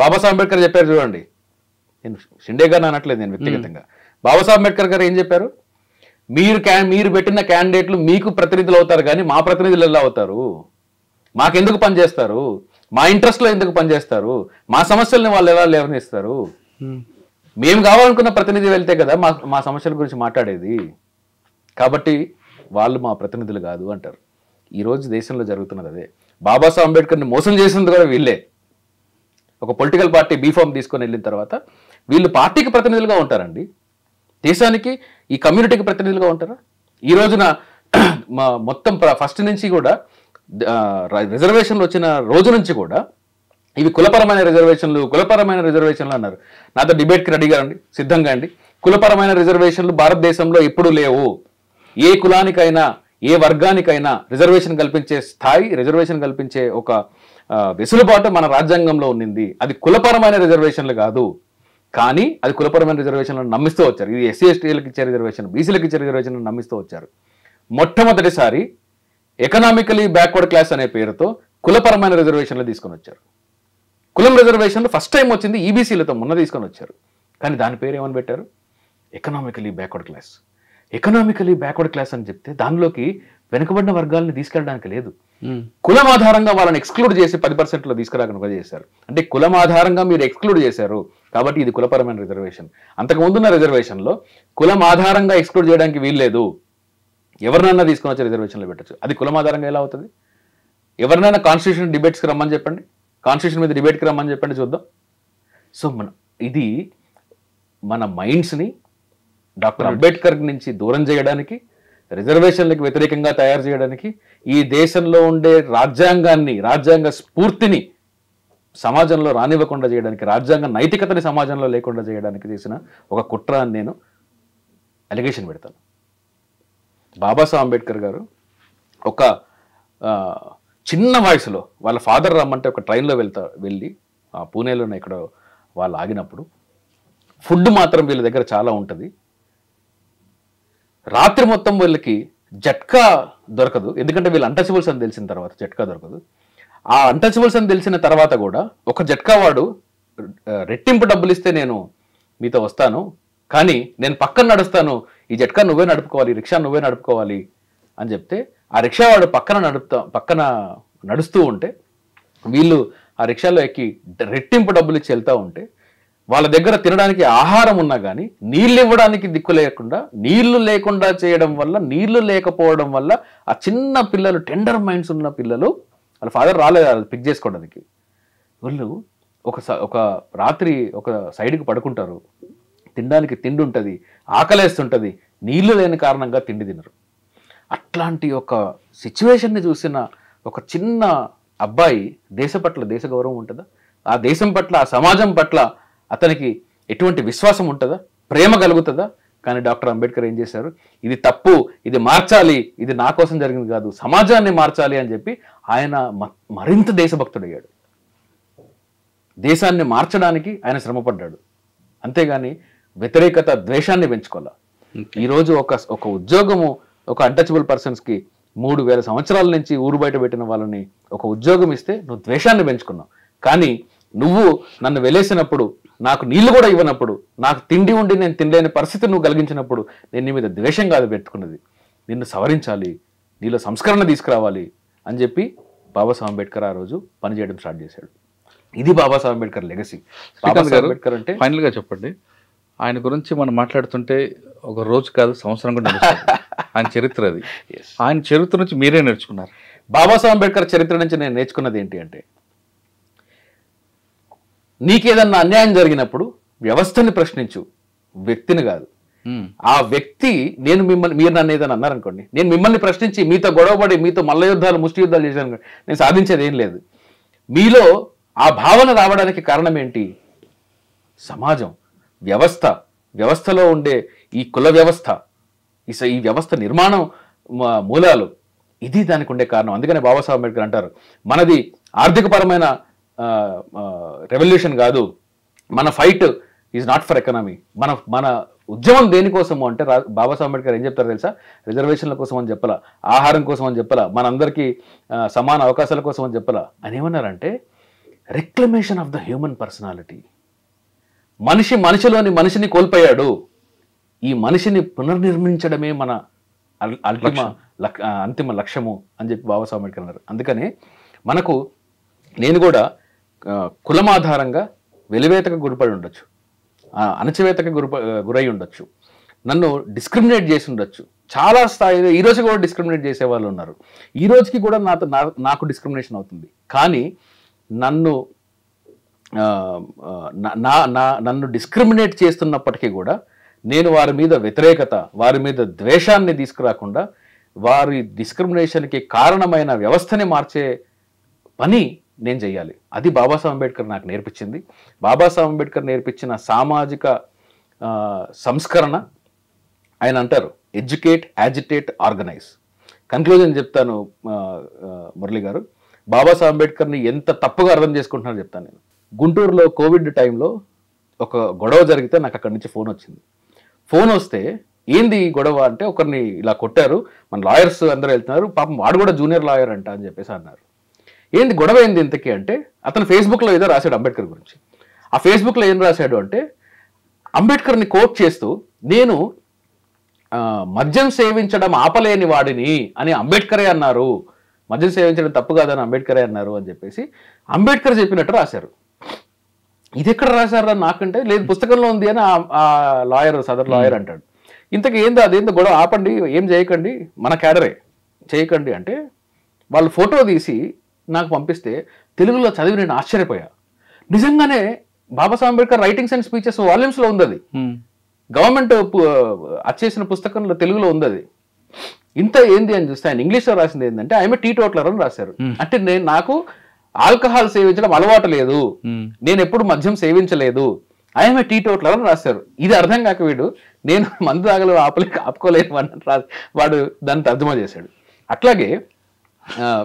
బాబాసాహెబ్ అంబేద్కర్ చెప్పారు చూడండి. నేను షిండే గారు అనట్లేదు నేను వ్యక్తిగతంగా. బాబాసాహెబ్ అంబేద్కర్ గారు ఏం చెప్పారు? మీరు పెట్టిన క్యాండిడేట్లు మీకు ప్రతినిధులు అవుతారు, కానీ మా ప్రతినిధులు ఎలా అవుతారు? మాకెందుకు పనిచేస్తారు? మా ఇంట్రెస్ట్లో ఎందుకు పనిచేస్తారు? మా సమస్యల్ని వాళ్ళు ఎలా లేవనిస్తారు? మేము కావాలనుకున్న ప్రతినిధి వెళ్తే కదా మా సమస్యల గురించి మాట్లాడేది. కాబట్టి వాళ్ళు మా ప్రతినిధులు కాదు అంటారు. ఈరోజు దేశంలో జరుగుతున్నది అదే. బాబాసాహెబ్ అంబేద్కర్ని మోసం చేసింది కూడా వీళ్ళే. ఒక పొలిటికల్ పార్టీ బీఫామ్ తీసుకొని వెళ్ళిన తర్వాత వీళ్ళు పార్టీకి ప్రతినిధులుగా ఉంటారండి, దేశానికి ఈ కమ్యూనిటీకి ప్రతినిధులుగా ఉంటారా? ఈ రోజున మొత్తం ఫస్ట్ నుంచి కూడా రిజర్వేషన్లు వచ్చిన రోజు నుంచి కూడా ఇవి కులపరమైన రిజర్వేషన్లు అన్నారు. నాతో డిబేట్కి రెడీగా అండి, సిద్ధంగా అండి. కులపరమైన రిజర్వేషన్లు భారతదేశంలో ఎప్పుడూ లేవు. ఏ కులానికైనా ఏ వర్గానికైనా రిజర్వేషన్ కల్పించే స్థాయి, రిజర్వేషన్ కల్పించే ఒక వెసులుబాటు మన రాజ్యాంగంలో ఉన్నింది. అది కులపరమైన రిజర్వేషన్లు కాదు, కానీ అది కులపరమైన రిజర్వేషన్లను నమ్మిస్తూ వచ్చారు. ఇది ఎస్సీ ఎస్టీలకు ఇచ్చే రిజర్వేషన్, బీసీలకు ఇచ్చే రిజర్వేషన్ నమ్మిస్తూ వచ్చారు. మొట్టమొదటిసారి ఎకనామికలీ బ్యాక్వర్డ్ క్లాస్ అనే పేరుతో కులపరమైన రిజర్వేషన్లు తీసుకొని వచ్చారు. కులం రిజర్వేషన్లు ఫస్ట్ టైం వచ్చింది ఈబీసీలతో మొన్న తీసుకొని వచ్చారు. కానీ దాని పేరు ఏమని పెట్టారు? Economically backward class. Economically backward class అని చెప్తే దానిలోకి వెనుకబడిన వర్గాలని తీసుకెళ్ళడానికి లేదు. కులం ఆధారంగా వాళ్ళని ఎక్స్క్లూడ్ చేసి 10%లో తీసుకురాకుండా చేశారు. అంటే కులం ఆధారంగా మీరు ఎక్స్క్లూడ్ చేశారు కాబట్టి ఇది కులపరమైన రిజర్వేషన్. అంతకుముందున్న రిజర్వేషన్లో కులం ఆధారంగా ఎక్స్క్లూడ్ చేయడానికి వీల్లేదు. ఎవరినైనా తీసుకొని వచ్చే రిజర్వేషన్లో పెట్టచ్చు. అది కులం ఆధారంగా ఎలా అవుతుంది? ఎవరినైనా కాన్స్టిట్యూషన్ డిబేట్స్కి రమ్మని చెప్పండి, కాన్స్టిట్యూషన్ మీద డిబేట్కి రమ్మని చెప్పండి, చూద్దాం. సో ఇది మన మైండ్స్ని డాక్టర్ అంబేద్కర్ నుంచి దూరం చేయడానికి, రిజర్వేషన్లకు వ్యతిరేకంగా తయారు చేయడానికి, ఈ దేశంలో ఉండే రాజ్యాంగ స్ఫూర్తిని సమాజంలో రానివ్వకుండా చేయడానికి, రాజ్యాంగ నైతికతని సమాజంలో లేకుండా చేయడానికి చేసిన ఒక కుట్ర అని నేను అలిగేషన్ పెడతాను. బాబాసాహెబ్ అంబేద్కర్ గారు ఒక చిన్న వయసులో వాళ్ళ ఫాదర్ రమ్మంటే ఒక ట్రైన్లో వెళ్ళి పూణేలోనే ఇక్కడ వాళ్ళు ఆగినప్పుడు ఫుడ్ మాత్రం వీళ్ళ దగ్గర చాలా ఉంటుంది. రాత్రి మొత్తం వీళ్ళకి జట్కా దొరకదు, ఎందుకంటే వీళ్ళు అన్టచబుల్స్ అని తెలిసిన తర్వాత జట్కా దొరకదు. ఆ అన్టచబుల్స్ అని తెలిసిన తర్వాత కూడా ఒక జట్కా వాడు రెట్టింపు డబ్బులు ఇస్తే నేను మీతో వస్తాను, కానీ నేను పక్కన నడుస్తాను, ఈ జట్కా నువ్వే నడుపుకోవాలి, రిక్షా నువ్వే నడుపుకోవాలి అని చెప్తే ఆ రిక్షా వాడు పక్కన నడుస్తూ ఉంటే వీళ్ళు ఆ రిక్షాలో ఎక్కి రెట్టింపు డబ్బులు ఇచ్చి వెళ్తూ ఉంటే వాళ్ళ దగ్గర తినడానికి ఆహారం ఉన్నా కానీ నీళ్ళు ఇవ్వడానికి దిక్కు లేకుండా, నీళ్లు లేకుండా చేయడం వల్ల, నీళ్లు లేకపోవడం వల్ల ఆ చిన్న పిల్లలు, టెండర్ మైండ్స్ ఉన్న పిల్లలు, వాళ్ళ ఫాదర్ రాలేదు పిక్ చేసుకోవడానికి, వాళ్ళు ఒక రాత్రి ఒక సైడ్కి పడుకుంటారు, తినడానికి తిండి ఉంటుంది, ఆకలేస్తుంటుంది, నీళ్లు లేని కారణంగా తిండి తినరు. అట్లాంటి ఒక సిచ్యువేషన్ని చూసిన ఒక చిన్న అబ్బాయి దేశ పట్ల దేశ గౌరవం ఉంటుందా? ఆ దేశం పట్ల, ఆ సమాజం పట్ల అతనికి ఎటువంటి విశ్వాసం ఉంటుందా, ప్రేమ కలుగుతుందా? కానీ డాక్టర్ అంబేద్కర్ ఏం చేశారు? ఇది తప్పు, ఇది మార్చాలి, ఇది నా కోసం జరిగింది కాదు, సమాజాన్ని మార్చాలి అని చెప్పి ఆయన మరింత దేశభక్తుడయ్యాడు. దేశాన్ని మార్చడానికి ఆయన శ్రమపడ్డాడు, అంతేగాని వ్యతిరేకత, ద్వేషాన్ని పెంచుకోవాలా. ఈరోజు ఒక ఉద్యోగము ఒక అన్టచబుల్ పర్సన్స్కి 3,000 సంవత్సరాల నుంచి ఊరు బయట పెట్టిన వాళ్ళని ఒక ఉద్యోగం ఇస్తే నువ్వు ద్వేషాన్ని పెంచుకున్నావు. కానీ నువ్వు నన్ను వెలేసినప్పుడు నాకు నీళ్లు కూడా ఇవ్వనప్పుడు, నాకు తిండి ఉండి నేను తినలేని పరిస్థితి నువ్వు కలిగించినప్పుడు నేను నీ మీద ద్వేషం కాదు పెట్టుకున్నది, నిన్ను సవరించాలి, నీలో సంస్కరణ తీసుకురావాలి అని చెప్పి బాబాసాహెబ్ అంబేద్కర్ ఆ రోజు పనిచేయడం స్టార్ట్ చేశాడు. ఇది బాబాసాహెబ్ అంబేద్కర్ లెగసీ. బాబాసాహెబ్ అంబేద్కర్ అంటే ఫైనల్గా చెప్పండి, ఆయన గురించి మనం మాట్లాడుతుంటే ఒక రోజు కాదు సంవత్సరం కూడా నడుస్తుంది. ఆయన చరిత్ర అది. ఆయన చరిత్ర నుంచి మీరే నేర్చుకున్నారు. బాబాసాహెబ్ అంబేద్కర్ చరిత్ర నుంచి నేను నేర్చుకున్నది ఏంటి అంటే, నీకేదన్నా అన్యాయం జరిగినప్పుడు వ్యవస్థని ప్రశ్నించు, వ్యక్తిని కాదు. ఆ వ్యక్తి, మీరు నన్ను ఏదైనా అన్నారనుకోండి, నేను మిమ్మల్ని ప్రశ్నించి మీతో గొడవపడి మీతో మల్ల యుద్ధాలు ముష్టి యుద్ధాలు చేశాను, నేను సాధించేది ఏం లేదు. మీలో ఆ భావన రావడానికి కారణం ఏంటి? సమాజం, వ్యవస్థలో ఉండే ఈ కుల వ్యవస్థ, ఈ వ్యవస్థ నిర్మాణం మూలాలు, ఇది దానికి ఉండే కారణం. అందుకనే బాబాసాహెబ్ అంబేద్కర్ అంటారు, మనది ఆర్థికపరమైన రెవల్యూషన్ కాదు, మన fight is not for economy. మన ఉద్యమం దేనికోసము అంటే బాబాసాహెబ్ అంబేద్కర్ ఏం చెప్తారు తెలుసా? రిజర్వేషన్ల కోసం అని చెప్పలా, ఆహారం కోసం అని చెప్పలా, మనందరికీ సమాన అవకాశాల కోసం అని చెప్పలా. అని ఏమన్నారంటే రెక్లమేషన్ ఆఫ్ ద హ్యూమన్ పర్సనాలిటీ. మనిషిలోని మనిషిని కోల్పోయాడు, ఈ మనిషిని పునర్నిర్మించడమే మన అంతిమ లక్ష్యము అని చెప్పి బాబాసాహెబ్ అంబేద్కర్ అన్నారు. అందుకనే నేను కూడా కులం ఆధారంగా వెలివేతకు గురిపడి ఉండొచ్చు, అణచివేతకు గురై ఉండొచ్చు, నన్ను డిస్క్రిమినేట్ చేసి ఉండొచ్చు, చాలా స్థాయిలో ఈ రోజు కూడా డిస్క్రిమినేట్ చేసే వాళ్ళు ఉన్నారు. ఈ రోజుకి కూడా నాకు డిస్క్రిమినేషన్ అవుతుంది. కానీ నన్ను డిస్క్రిమినేట్ చేస్తున్నప్పటికీ కూడా నేను వారి మీద వ్యతిరేకత, వారి మీద ద్వేషాన్ని తీసుకురాకుండా వారి డిస్క్రిమినేషన్కి కారణమైన వ్యవస్థని మార్చే పని నేను చెయ్యాలి. అది బాబాసాహెబ్ అంబేద్కర్ నాకు నేర్పించింది. బాబాసాహెబ్ అంబేద్కర్ నేర్పించిన సామాజిక సంస్కరణ, ఆయన అంటారు ఎడ్యుకేట్, యాజిటేట్, ఆర్గనైజ్. కన్క్లూజన్ చెప్తాను మురళి గారు, బాబాసాహెబ్ అంబేద్కర్ని ఎంత తప్పుగా అర్థం చేసుకుంటున్నారో చెప్తాను నేను. గుంటూరులో కోవిడ్ టైంలో ఒక గొడవ జరిగితే నాకు అక్కడి నుంచి ఫోన్ వచ్చింది. ఫోన్ వస్తే ఏంది గొడవ అంటే, ఒకరిని ఇలా కొట్టారు, మన లాయర్స్ అందరూ వెళ్తున్నారు, పాపం వాడు కూడా జూనియర్ లాయర్ అంట అని చెప్పేసి అన్నారు. ఏంది గొడవ ఏంది ఇంతకీ అంటే, అతను ఫేస్బుక్లో ఏదో రాశాడు అంబేద్కర్ గురించి. ఆ ఫేస్బుక్లో ఏం రాశాడు అంటే, అంబేద్కర్ని కోట్ చేస్తూ, నేను మద్యం సేవించడం ఆపలేని వాడిని అని అంబేద్కరే అన్నారు, మద్యం సేవించడం తప్పు కాదని అంబేద్కరే అన్నారు అని చెప్పేసి అంబేద్కర్ చెప్పినట్టు రాశారు. ఇది ఎక్కడ రాశారా నాకంటే, లేదు పుస్తకంలో ఉంది అని ఆ లాయర్, సదర్ లాయర్ అంటాడు. ఇంతకీ అదేందో గొడవ ఆపండి, ఏం చేయకండి, మన క్యాడరే చేయకండి అంటే, వాళ్ళు ఫోటో తీసి నాకు పంపిస్తే తెలుగులో చదివి నేను ఆశ్చర్యపోయా. నిజంగానే Babasaheb Ambedkar writings and speeches వాల్యూమ్స్లో ఉంది. అది గవర్నమెంట్ అచ్చేసిన పుస్తకంలో తెలుగులో ఉంది. అది ఇంత ఏంది అని చూస్తే ఆయన ఇంగ్లీష్లో రాసింది ఏంటంటే ఐఎమ్ టీ టోటలర్ అని రాశారు. అంటే నాకు ఆల్కహాల్ సేవించడం అలవాటు లేదు, నేను ఎప్పుడు మద్యం సేవించలేదు, ఐఎమ్ టీ టోటలర్ అని రాశారు. ఇది అర్థం కాక వీడు నేను మందు తాగలు ఆపుకోలేను అని వాడు దాన్ని తర్జుమా చేశాడు. అట్లాగే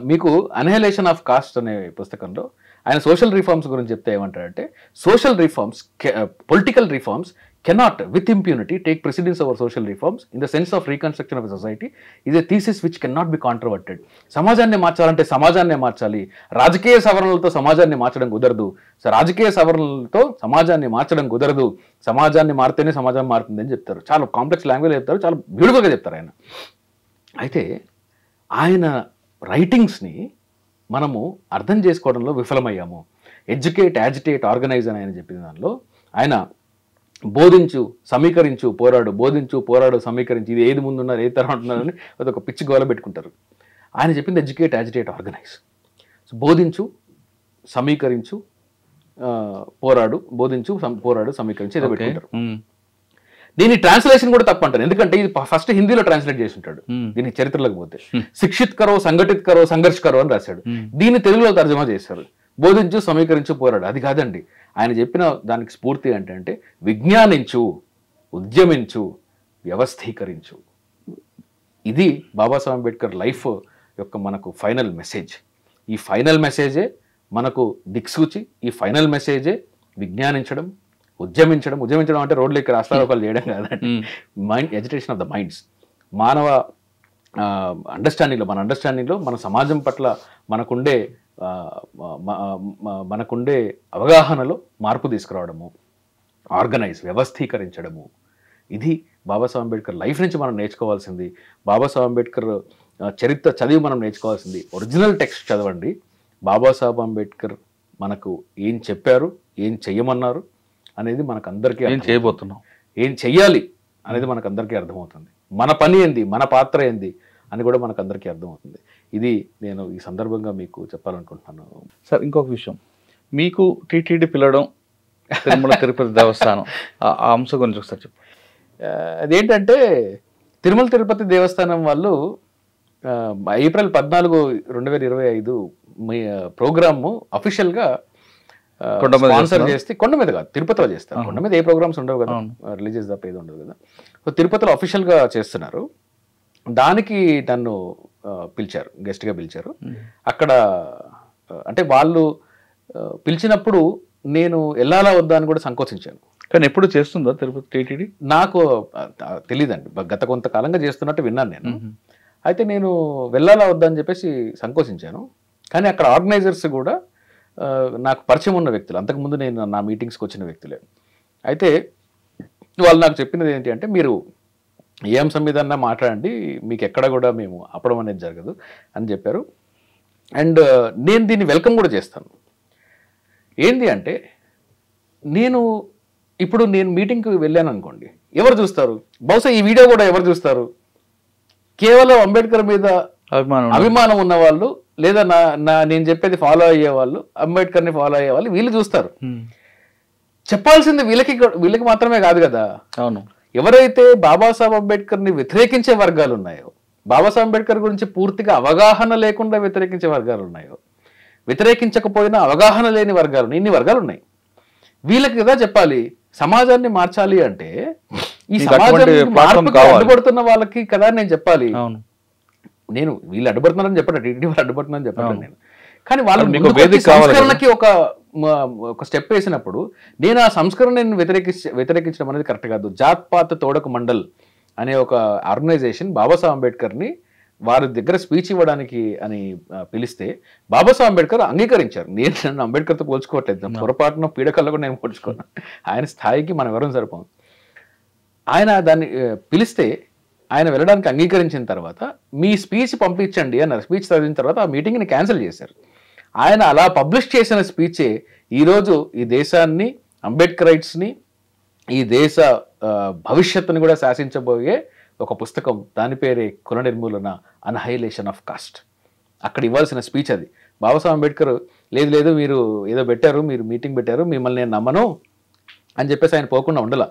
మీకు అనహైలేషన్ ఆఫ్ కాస్ట్ అనే పుస్తకంలో ఆయన సోషల్ రిఫార్మ్స్ గురించి చెప్తే ఏమంటాడంటే, social reforms, political reforms cannot with impunity take precedence over social reforms in the sense of reconstruction of a society is a thesis which cannot be controverted. సమాజాన్ని మార్చాలంటే సమాజాన్నే మార్చాలి, రాజకీయ సవరణలతో సమాజాన్ని మార్చడం కుదరదు, రాజకీయ సవరణలతో సమాజాన్ని మార్చడం కుదరదు, సమాజాన్ని మారితేనే సమాజం మారుతుంది అని చెప్తారు. చాలా కాంప్లెక్స్ లాంగ్వేజ్ చెప్తారు, చాలా బ్యూటిఫుల్గా చెప్తారు ఆయన. అయితే ఆయన రైటింగ్స్ని మనము అర్థం చేసుకోవడంలో విఫలమయ్యాము. ఎడ్యుకేట్, యాజిటేట్, ఆర్గనైజ్ అని ఆయన చెప్పిన దానిలో ఆయన బోధించు, సమీకరించు, పోరాడు, బోధించు, పోరాడు, సమీకరించు, ఇది ఏది ముందున్నారు ఏది తర్వాత ఉంటున్నారని అదొక పిచ్చి గోల పెట్టుకుంటారు. ఆయన చెప్పింది ఎడ్యుకేట్, యాజిటేట్, ఆర్గనైజ్. సో బోధించు, సమీకరించు, పోరాడు, బోధించు, పోరాడు, సమీకరించు, ఏదో పెట్టుకుంటారు. దీని ట్రాన్స్లేషన్ కూడా తప్పు అంటారు, ఎందుకంటే ఇది ఫస్ట్ హిందీలో ట్రాన్స్లేట్ చేసి ఉంటాడు. దీని చరిత్రలోకి పోతే శిక్షిత్ కరో, సంఘటిత్ కరో, సంఘర్ష్ కరో అని రాశాడు. దీన్ని తెలుగులో తర్జుమా చేశారు, బోధించు, సమీకరించు, పోరాడు. అది కాదండి ఆయన చెప్పిన దానికి స్ఫూర్తి ఏంటంటే విజ్ఞానించు, ఉద్యమించు, వ్యవస్థీకరించు. ఇది బాబాసాహెబ్ అంబేద్కర్ లైఫ్ యొక్క మనకు ఫైనల్ మెసేజ్. ఈ ఫైనల్ మెసేజే మనకు దిక్సూచి, ఈ ఫైనల్ మెసేజే విజ్ఞానించడం, ఉద్యమించడం అంటే రోడ్లు ఎక్కి రాస్తారోకాలు చేయడం కాదండి. Mind, education of the minds, మానవ అండర్స్టాండింగ్లో మన సమాజం పట్ల మనకుండే అవగాహనలో మార్పు తీసుకురావడము. ఆర్గనైజ్, వ్యవస్థీకరించడము, ఇది బాబాసాహెబ్ అంబేద్కర్ లైఫ్ నుంచి మనం నేర్చుకోవాల్సింది. బాబాసాహెబ్ అంబేద్కర్ చరిత్ర చదివి మనం నేర్చుకోవాల్సింది. ఒరిజినల్ టెక్స్ట్ చదవండి. బాబాసాహెబ్ అంబేద్కర్ మనకు ఏం చెప్పారు, ఏం చెయ్యమన్నారు అనేది మనకు అందరికీ, ఏం చేయబోతున్నాం, ఏం చెయ్యాలి అనేది మనకు అందరికీ అర్థమవుతుంది. మన పని ఏంది, మన పాత్ర ఏంది అని కూడా మనకు అందరికీ అర్థమవుతుంది. ఇది నేను ఈ సందర్భంగా మీకు చెప్పాలనుకుంటున్నాను. సార్ ఇంకొక విషయం, మీకు టీటీడీ పిలవడం, తిరుమల తిరుపతి దేవస్థానం ఆ అంశం గురించి ఒకసారి చెప్పండి. అదేంటంటే తిరుమల తిరుపతి దేవస్థానం వాళ్ళు ఏప్రిల్ 14, 2025 ప్రోగ్రాము అఫీషియల్గా స్పాన్సర్ చేస్తే, కొండ మీద కాదు తిరుపతిలో చేస్తారు. కొండ మీద ఏ ప్రోగ్రామ్స్ ఉండవు కదా, రిలీజియస్ తప్ప ఏది ఉండదు కదా. సో తిరుపతిలో అఫీషియల్గా చేస్తున్నారు. దానికి నన్ను పిలిచారు, గెస్ట్గా పిలిచారు. అక్కడ అంటే వాళ్ళు పిలిచినప్పుడు నేను వెళ్ళాలా వద్దా అని కూడా సంకోచించాను. కానీ ఎప్పుడు చేస్తుందా తిరుపతి టీటీడీ? నాకు తెలియదండి, గత కొంతకాలంగా చేస్తున్నట్టు విన్నాను నేను. అయితే నేను వెళ్ళాలా వద్దా అని చెప్పేసి సంకోచించాను. కానీ అక్కడ ఆర్గనైజర్స్ కూడా నాకు పరిచయం ఉన్న వ్యక్తులు, అంతకుముందు నేను నా మీటింగ్స్కి వచ్చిన వ్యక్తులే. అయితే వాళ్ళు నాకు చెప్పినది ఏంటి అంటే, మీరు ఏ అంశం మీద మాట్లాడండి, మీకు ఎక్కడ కూడా మేము అప్పడం అనేది జరగదు అని చెప్పారు. అండ్ నేను దీన్ని వెల్కమ్ కూడా చేస్తాను. ఏంటి అంటే, ఇప్పుడు నేను మీటింగ్కి వెళ్ళాను అనుకోండి, ఎవరు చూస్తారు? బహుశా ఈ వీడియో కూడా ఎవరు చూస్తారు? కేవలం అంబేద్కర్ మీద అభిమానం ఉన్న వాళ్ళు, లేదా నేను చెప్పేది ఫాలో అయ్యే వాళ్ళు, అంబేద్కర్ని ఫాలో అయ్యే వాళ్ళు, వీళ్ళు చూస్తారు. చెప్పాల్సింది వీళ్ళకి మాత్రమే కాదు కదా. అవును. ఎవరైతే బాబాసాహెబ్ అంబేద్కర్ని వ్యతిరేకించే వర్గాలు ఉన్నాయో, బాబాసాహెబ్ అంబేద్కర్ గురించి పూర్తిగా అవగాహన లేకుండా వ్యతిరేకించే వర్గాలు ఉన్నాయో, వ్యతిరేకించకపోయినా అవగాహన లేని వర్గాలు, ఇన్ని వర్గాలు ఉన్నాయి. వీళ్ళకి కదా చెప్పాలి. సమాజాన్ని మార్చాలి అంటే ఈ సమాజాన్ని మార్పుకి అడ్డుపడుతున్న వాళ్ళకి కదా నేను చెప్పాలి. నేను వీళ్ళు అడ్డుపడుతున్నారని చెప్పండి, టీటీడీ వాళ్ళు అడ్డుపడుతున్నారని చెప్పండి నేను. కానీ వాళ్ళు సంస్కరణకి ఒక స్టెప్ వేసినప్పుడు నేను ఆ సంస్కరణను వ్యతిరేకించడం అనేది కరెక్ట్ కాదు. జాత్ పాత్ తోడక మండల్ అనే ఒక ఆర్గనైజేషన్ బాబాసాహెబ్ అంబేద్కర్ని వారి దగ్గర స్పీచ్ ఇవ్వడానికి అని పిలిస్తే బాబాసాహెబ్ అంబేద్కర్ అంగీకరించారు. నన్ను అంబేద్కర్తో పోల్చుకోవట్లేదు, పొరపాటున పీడకల్లో కూడా నేను పోల్చుకున్నాను. ఆయన స్థాయికి మనం ఎవరైనా సరిపోం. ఆయన దాన్ని పిలిస్తే ఆయన వెళ్ళడానికి అంగీకరించిన తర్వాత మీ స్పీచ్ పంపించండి అన్నారు. స్పీచ్ చదివిన తర్వాత ఆ మీటింగ్ని క్యాన్సిల్ చేశారు. ఆయన అలా పబ్లిష్ చేసిన స్పీచే ఈరోజు ఈ దేశాన్ని, అంబేద్కరైట్స్ని, ఈ దేశ భవిష్యత్తుని కూడా శాసించబోయే ఒక పుస్తకం. దాని పేరే కుల నిర్మూలన, అన్హైలేషన్ ఆఫ్ కాస్ట్. అక్కడ ఇవ్వాల్సిన స్పీచ్ అది. బాబాసాహెబ్ అంబేద్కర్ లేదు మీరు ఏదో పెట్టారు, మీరు మీటింగ్ పెట్టారు, మిమ్మల్ని నేను నమ్మను అని చెప్పేసి ఆయన పోకుండా ఉండాల.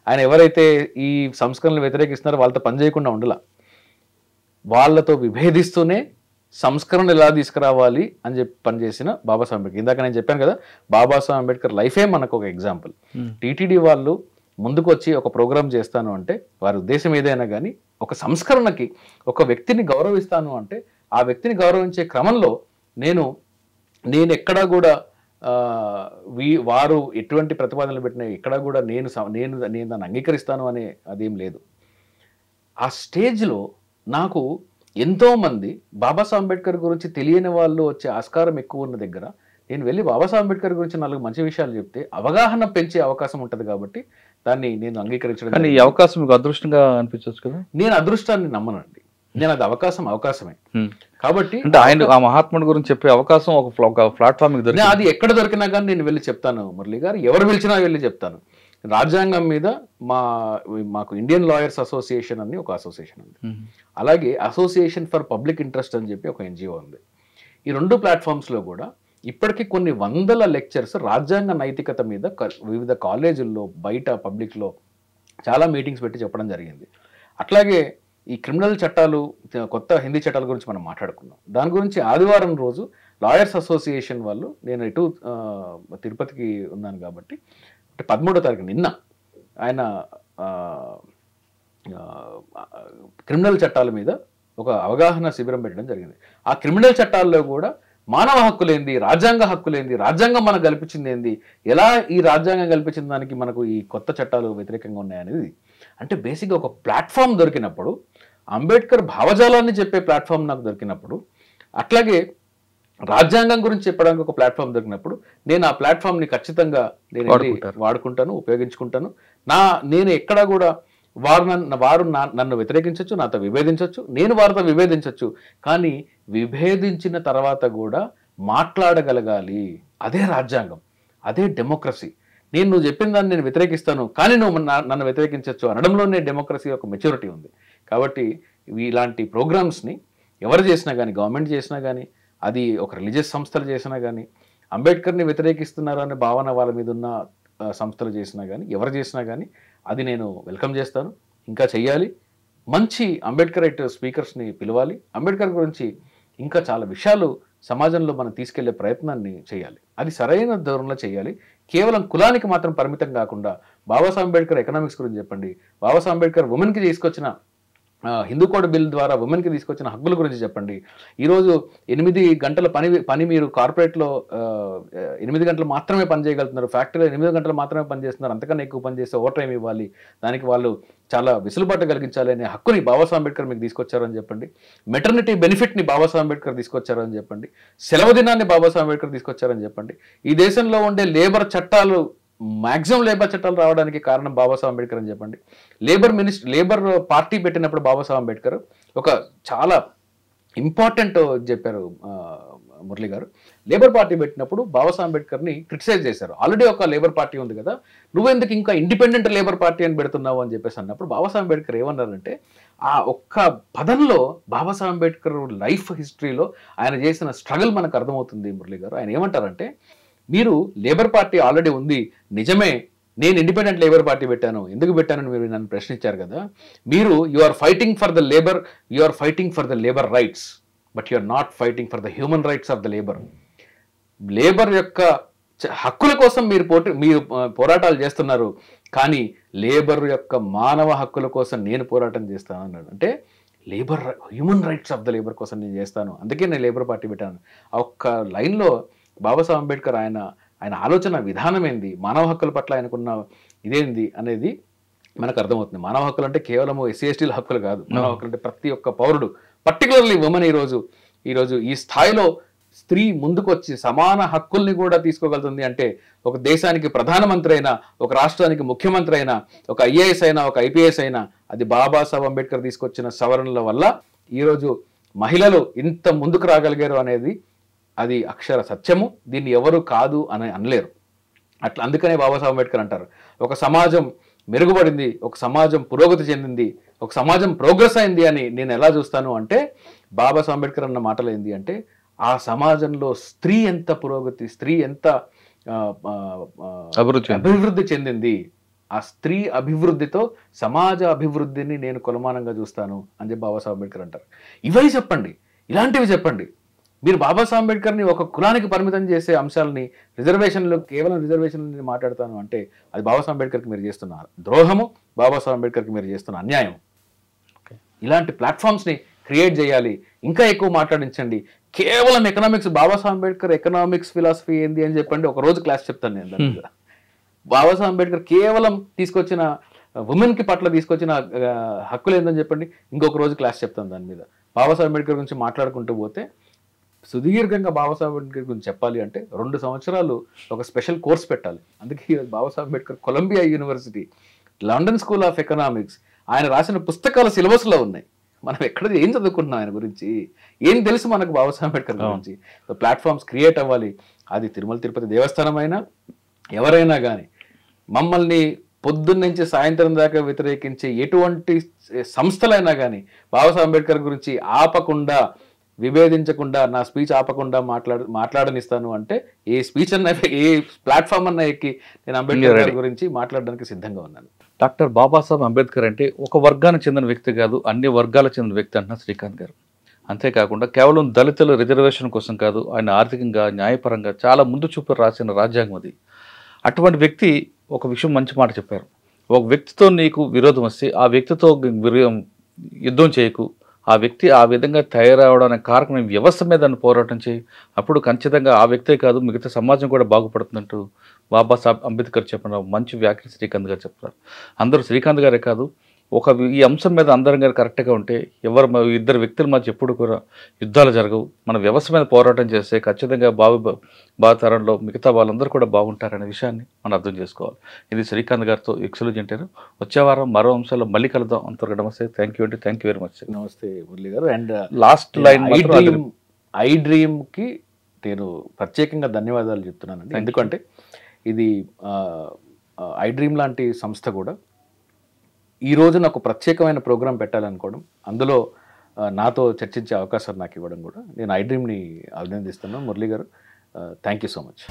ఆయన ఎవరైతే ఈ సంస్కరణలు వ్యతిరేకిస్తున్నారో వాళ్ళతో పనిచేయకుండా ఉండాల. వాళ్ళతో విభేదిస్తూనే సంస్కరణ ఎలా తీసుకురావాలి అని చెప్పి పనిచేసిన బాబాసాహెబ్ అంబేద్కర్. ఇందాక నేను చెప్పాను కదా, బాబాసాహెబ్ అంబేద్కర్ లైఫే మనకు ఒక ఎగ్జాంపుల్. టీటీడీ వాళ్ళు ముందుకు వచ్చి ఒక ప్రోగ్రామ్ చేస్తాను అంటే వారి ఉద్దేశం ఏదైనా కానీ, ఒక సంస్కరణకి ఒక వ్యక్తిని గౌరవిస్తాను అంటే ఆ వ్యక్తిని గౌరవించే క్రమంలో నేను ఎక్కడా కూడా వారు ఎటువంటి ప్రతిపాదనలు పెట్టినా ఎక్కడా కూడా నేను దాన్ని అంగీకరిస్తాను అనే అదేం లేదు. ఆ స్టేజ్లో నాకు ఎంతోమంది బాబాసాహెబ్ అంబేద్కర్ గురించి తెలియని వాళ్ళు వచ్చే ఆస్కారం ఎక్కువ ఉన్న దగ్గర నేను వెళ్ళి బాబాసాహెబ్ అంబేద్కర్ గురించి 4 మంచి విషయాలు చెప్తే అవగాహన పెంచే అవకాశం ఉంటుంది. కాబట్టి దాన్ని నేను అంగీకరించడం. కానీ ఈ అవకాశం మీకు అదృష్టంగా అనిపించవచ్చు కదా. నేను అదృష్టాన్ని నమ్మనండి, నేను అది అవకాశమే. కాబట్టి అంటే ఆయన ఆ మహాత్ముడి గురించి చెప్పే అవకాశం ఒక ప్లాట్ఫామ్ అది ఎక్కడ దొరికినా కానీ నేను వెళ్ళి చెప్తాను. మురళి గారు ఎవరు పిలిచినా వెళ్ళి చెప్తాను. రాజ్యాంగం మీద మాకు ఇండియన్ లాయర్స్ అసోసియేషన్ అని ఒక అసోసియేషన్ ఉంది, అలాగే అసోసియేషన్ ఫర్ పబ్లిక్ ఇంట్రెస్ట్ అని చెప్పి ఒక ఎన్జిఓ ఉంది. ఈ 2 ప్లాట్ఫామ్స్లో కూడా ఇప్పటికీ కొన్ని వందల లెక్చర్స్ రాజ్యాంగ నైతికత మీద వివిధ కాలేజీల్లో, బయట పబ్లిక్లో చాలా మీటింగ్స్ పెట్టి చెప్పడం జరిగింది. అట్లాగే ఈ క్రిమినల్ చట్టాలు, కొత్త హిందీ చట్టాల గురించి మనం మాట్లాడుకున్నాం. దాని గురించి ఆదివారం రోజు లాయర్స్ అసోసియేషన్ వాళ్ళు, నేను ఇటు తిరుపతికి ఉన్నాను కాబట్టి 13వ తారీఖు నిన్న ఆయన క్రిమినల్ చట్టాల మీద ఒక అవగాహన శిబిరం పెట్టడం జరిగింది. ఆ క్రిమినల్ చట్టాల్లో కూడా మానవ హక్కులేంది, రాజ్యాంగ హక్కులేంది, రాజ్యాంగం మనకు కల్పించింది ఏంది, ఎలా ఈ రాజ్యాంగం కల్పించిన దానికి మనకు ఈ కొత్త చట్టాలు వ్యతిరేకంగా ఉన్నాయనేది. అంటే బేసిక్గా ఒక ప్లాట్ఫామ్ దొరికినప్పుడు, అంబేద్కర్ భావజాలాన్ని చెప్పే ప్లాట్ఫామ్ నాకు దొరికినప్పుడు, అట్లాగే రాజ్యాంగం గురించి చెప్పడానికి ఒక ప్లాట్ఫామ్ దొరికినప్పుడు నేను ఆ ప్లాట్ఫామ్ని ఖచ్చితంగా నేను వెళ్ళి వాడుకుంటాను, ఉపయోగించుకుంటాను. నేను ఎక్కడా కూడా వారు నన్ను వ్యతిరేకించవచ్చు, నాతో విభేదించవచ్చు, నేను వారితో విభేదించవచ్చు. కానీ విభేదించిన తర్వాత కూడా మాట్లాడగలగాలి. అదే రాజ్యాంగం, అదే డెమోక్రసీ. నువ్వు చెప్పిన దాన్ని నేను వ్యతిరేకిస్తాను, కానీ నువ్వు నన్ను వ్యతిరేకించవచ్చు అనడంలోనే డెమోక్రసీ యొక్క మెచ్యూరిటీ ఉంది. కాబట్టి ఇలాంటి ప్రోగ్రామ్స్ని ఎవరు చేసినా కానీ, గవర్నమెంట్ చేసినా కానీ, అది ఒక రిలీజియస్ సంస్థలు చేసినా కానీ, అంబేద్కర్ని వ్యతిరేకిస్తున్నారు అనే భావన వాళ్ళ మీద ఉన్న సంస్థలు చేసినా కానీ, ఎవరు చేసినా కానీ అది నేను వెల్కమ్ చేస్తాను. ఇంకా చెయ్యాలి. మంచి అంబేద్కరైట్ స్పీకర్స్ని పిలవాలి. అంబేద్కర్ గురించి ఇంకా చాలా విషయాలు సమాజంలో మనం తీసుకెళ్లే ప్రయత్నాన్ని చేయాలి. అది సరైన ధోరణిలో చేయాలి. కేవలం కులానికి మాత్రం పరిమితం కాకుండా బాబాసాహెబ్ అంబేద్కర్ ఎకనామిక్స్ గురించి చెప్పండి, బాబాసాహెబ్ అంబేద్కర్ ఉమెన్కి తీసుకొచ్చిన హిందూ కోడ్ బిల్ ద్వారా ఉమెన్కి తీసుకొచ్చిన హక్కుల గురించి చెప్పండి. ఈరోజు 8 గంటల పని మీరు కార్పొరేట్లో 8 గంటలు మాత్రమే పని చేయగలుగుతున్నారు, ఫ్యాక్టరీలో 8 గంటలు మాత్రమే పని చేస్తున్నారు, అంతకన్నా ఎక్కువ పని చేస్తే ఓవర్ టైం ఇవ్వాలి, దానికి వాళ్ళు చాలా విసులుబాటు కలిగించాలి అనే హక్కుని బాబాసాహెబ్ అంబేద్కర్ మీకు తీసుకొచ్చారని చెప్పండి. మెటర్నిటీ బెనిఫిట్ని బాబాసాహెబ్ అంబేద్కర్ తీసుకొచ్చారని చెప్పండి. సెలవు దినాన్ని బాబాసాహెబ్ అంబేద్కర్ తీసుకొచ్చారని చెప్పండి. ఈ దేశంలో ఉండే లేబర్ చట్టాలు, మ్యాక్సిమం లేబర్ చట్టాలు రావడానికి కారణం బాబాసాహెబ్ అంబేద్కర్ అని చెప్పండి. లేబర్ పార్టీ పెట్టినప్పుడు బాబాసాహెబ్ అంబేద్కర్ ఒక చాలా ఇంపార్టెంట్ చెప్పారు మురళి గారు. లేబర్ పార్టీ పెట్టినప్పుడు బాబాసాహెబ్ అంబేద్కర్ని క్రిటిసైజ్ చేశారు. ఆల్రెడీ ఒక లేబర్ పార్టీ ఉంది కదా, నువ్వెందుకు ఇంకా ఇండిపెండెంట్ లేబర్ పార్టీ అని పెడుతున్నావు అని చెప్పేసి అన్నప్పుడు బాబాసాహెబ్ అంబేద్కర్ ఏమన్నారంటే, ఆ ఒక్క పదంలో బాబాసాహెబ్ అంబేద్కర్ లైఫ్ హిస్టరీలో ఆయన చేసిన స్ట్రగుల్ మనకు అర్థమవుతుంది మురళి గారు. ఆయన ఏమంటారంటే, మీరు లేబర్ పార్టీ ఆల్రెడీ ఉంది నిజమే, నేను ఇండిపెండెంట్ లేబర్ పార్టీ పెట్టాను, ఎందుకు పెట్టానని మీరు నన్ను ప్రశ్నించారు కదా, మీరు you are fighting for the labour, you are fighting for the labour rights, but you are not fighting for the human rights of the labour. Labour యొక్క హక్కుల కోసం మీరు పోరాటాలు చేస్తున్నారు, కానీ లేబర్ యొక్క మానవ హక్కుల కోసం నేను పోరాటం చేస్తాను అన్నాడు. అంటే human rights of the labour కోసం నేను చేస్తాను, అందుకే నేను లేబర్ పార్టీ పెట్టాను. ఆ ఒక్క లైన్లో బాబాసాహెబ్ అంబేద్కర్ ఆయన ఆలోచన విధానం ఏంది, మానవ హక్కుల పట్ల ఆయనకున్న ఇదేంది అనేది మనకు అర్థమవుతుంది. మానవ హక్కులు అంటే కేవలం SC/STల హక్కులు కాదు. మానవ హక్కులు అంటే ప్రతి ఒక్క పౌరుడు, పర్టికులర్లీ ఉమెన్ ఈరోజు ఈ స్థాయిలో స్త్రీ ముందుకు వచ్చి సమాన హక్కుల్ని కూడా తీసుకోగలుగుతుంది అంటే, ఒక దేశానికి ప్రధానమంత్రి అయినా, ఒక రాష్ట్రానికి ముఖ్యమంత్రి అయినా, ఒక IAS అయినా, ఒక IPS అయినా, అది బాబాసాహెబ్ అంబేద్కర్ తీసుకొచ్చిన సవరణల వల్ల ఈరోజు మహిళలు ఇంత ముందుకు రాగలిగారు అనేది అది అక్షర సత్యము. దీన్ని ఎవరు కాదు అని అనలేరు. అందుకనే బాబాసాహెబ్ అంబేద్కర్ అంటారు, ఒక సమాజం మెరుగుపడింది, ఒక సమాజం పురోగతి చెందింది, ఒక సమాజం ప్రోగ్రెస్ అయింది అని నేను ఎలా చూస్తాను అంటే, బాబాసాహెబ్ అంబేద్కర్ అన్న మాటలు ఏంది అంటే, ఆ సమాజంలో స్త్రీ ఎంత పురోగతి, స్త్రీ ఎంత అభివృద్ధి చెందింది, ఆ స్త్రీ అభివృద్ధితో సమాజ అభివృద్ధిని నేను కొలమానంగా చూస్తాను అని చెప్పి బాబాసాహెబ్ అంబేద్కర్ అంటారు. ఇవన్నీ చెప్పండి, ఇలాంటివి చెప్పండి. మీరు బాబాసాహెబ్ అంబేద్కర్ని ఒక కులానికి పరిమితం చేసే అంశాలని, కేవలం రిజర్వేషన్లు మాట్లాడతాను అంటే, అది బాబాసాహెబ్ అంబేద్కర్కి మీరు చేస్తున్న ద్రోహము, బాబాసాహెబ్ అంబేద్కర్కి మీరు చేస్తున్న అన్యాయం. ఇలాంటి ప్లాట్ఫామ్స్ని క్రియేట్ చేయాలి, ఇంకా ఎక్కువ మాట్లాడించండి. కేవలం economics, Babasaheb Ambedkar economics philosophy ఏంది అని చెప్పండి, ఒక రోజు క్లాస్ చెప్తాను నేను దాని మీద. బాబాసాహెబ్ అంబేద్కర్ కేవలం తీసుకొచ్చిన ఉమెన్కి పట్ల తీసుకొచ్చిన హక్కులు ఏందని చెప్పండి, ఇంకొక రోజు క్లాస్ చెప్తాను దాని మీద. బాబాసాహెబ్ అంబేద్కర్ గురించి మాట్లాడుకుంటూ పోతే సుదీర్ఘంగా బాబాసాహెబ్ అంబేద్కర్ గురించి చెప్పాలి అంటే 2 సంవత్సరాలు ఒక స్పెషల్ కోర్స్ పెట్టాలి. అందుకే Babasaheb Ambedkar Columbia University, London school of Economics, ఆయన రాసిన పుస్తకాల సిలబస్లో ఉన్నాయి. మనం ఎక్కడ ఏం చదువుకుంటున్నాం ఆయన గురించి, ఏం తెలుసు మనకు బాబాసాహెబ్ అంబేద్కర్ గురించి. ప్లాట్ఫామ్స్ క్రియేట్ అవ్వాలి. అది తిరుమల తిరుపతి దేవస్థానం అయినా, ఎవరైనా కానీ, మమ్మల్ని పొద్దున్న నుంచి సాయంత్రం దాకా వ్యతిరేకించే ఎటువంటి సంస్థలైనా కానీ బాబాసాహెబ్ అంబేద్కర్ గురించి ఆపకుండా, విభేదించకుండా, నా స్పీచ్ ఆపకుండా మాట్లాడనిస్తాను అంటే, ఏ స్పీచ్ అన్నా, ఏ ప్లాట్ఫామ్ అన్నా ఎక్కి నేను అంబేద్కర్ గారి గురించి మాట్లాడడానికి సిద్ధంగా ఉన్నాను. డాక్టర్ బాబాసాహెబ్ అంబేద్కర్ అంటే ఒక వర్గానికి చెందిన వ్యక్తి కాదు, అన్ని వర్గాలకు చెందిన వ్యక్తి అంటున్నారు శ్రీకాంత్ గారు. అంతేకాకుండా కేవలం దళితుల రిజర్వేషన్ కోసం కాదు, ఆయన ఆర్థికంగా, న్యాయపరంగా చాలా ముందు చూపు రాసిన రాజ్యాంగం అది. అటువంటి వ్యక్తి ఒక విషయం మంచి మాట చెప్పారు, ఒక వ్యక్తితో నీకు విరోధం వస్తే ఆ వ్యక్తితో యుద్ధం చేయకు, ఆ వ్యక్తి ఆ విధంగా తయారవడానికి కారణం వ్యవస్థ మీద పోరాటం చేయి, అప్పుడు ఖచ్చితంగా ఆ వ్యక్తే కాదు మిగతా సమాజం కూడా బాగుపడుతున్నట్టు బాబాసాహెబ్ అంబేద్కర్ చెప్పిన మంచి వ్యాఖ్యలు శ్రీకాంత్ గారు చెప్తారు. అందరూ శ్రీకాంత్ గారే కాదు, ఈ అంశం మీద అందరం గారు కరెక్ట్గా ఉంటే ఇద్దరు వ్యక్తుల మధ్య ఎప్పుడు కూడా యుద్ధాలు జరగవు. మన వ్యవస్థ మీద పోరాటం చేస్తే ఖచ్చితంగా భావితరంలో మిగతా వాళ్ళందరూ కూడా బాగుంటారనే విషయాన్ని మనం అర్థం చేసుకోవాలి. ఇది శ్రీకాంత్ గారితో ఎక్సలెంట్ అంటారు. వచ్చే వారం మరో అంశాల్లో మళ్ళీ కలుద్దాం. అంతవరకు నమస్తే. థ్యాంక్ యూ అండి. Thank you very much. నమస్తే మురళి గారు. అండ్ లాస్ట్ లైన్ ఐ డ్రీమ్కి నేను ప్రత్యేకంగా ధన్యవాదాలు చెప్తున్నానండి. ఎందుకంటే ఇది ఐ డ్రీమ్ లాంటి సంస్థ కూడా ఈ రోజు నాకు ప్రత్యేకమైన ప్రోగ్రాం పెట్టాలనుకోవడం, అందులో నాతో చర్చించే అవకాశం నాకు ఇవ్వడం కూడా నేను ఐ డ్రీమ్ని అభినందిస్తున్నాను. మురళి గారు, థ్యాంక్ యూ సో మచ్.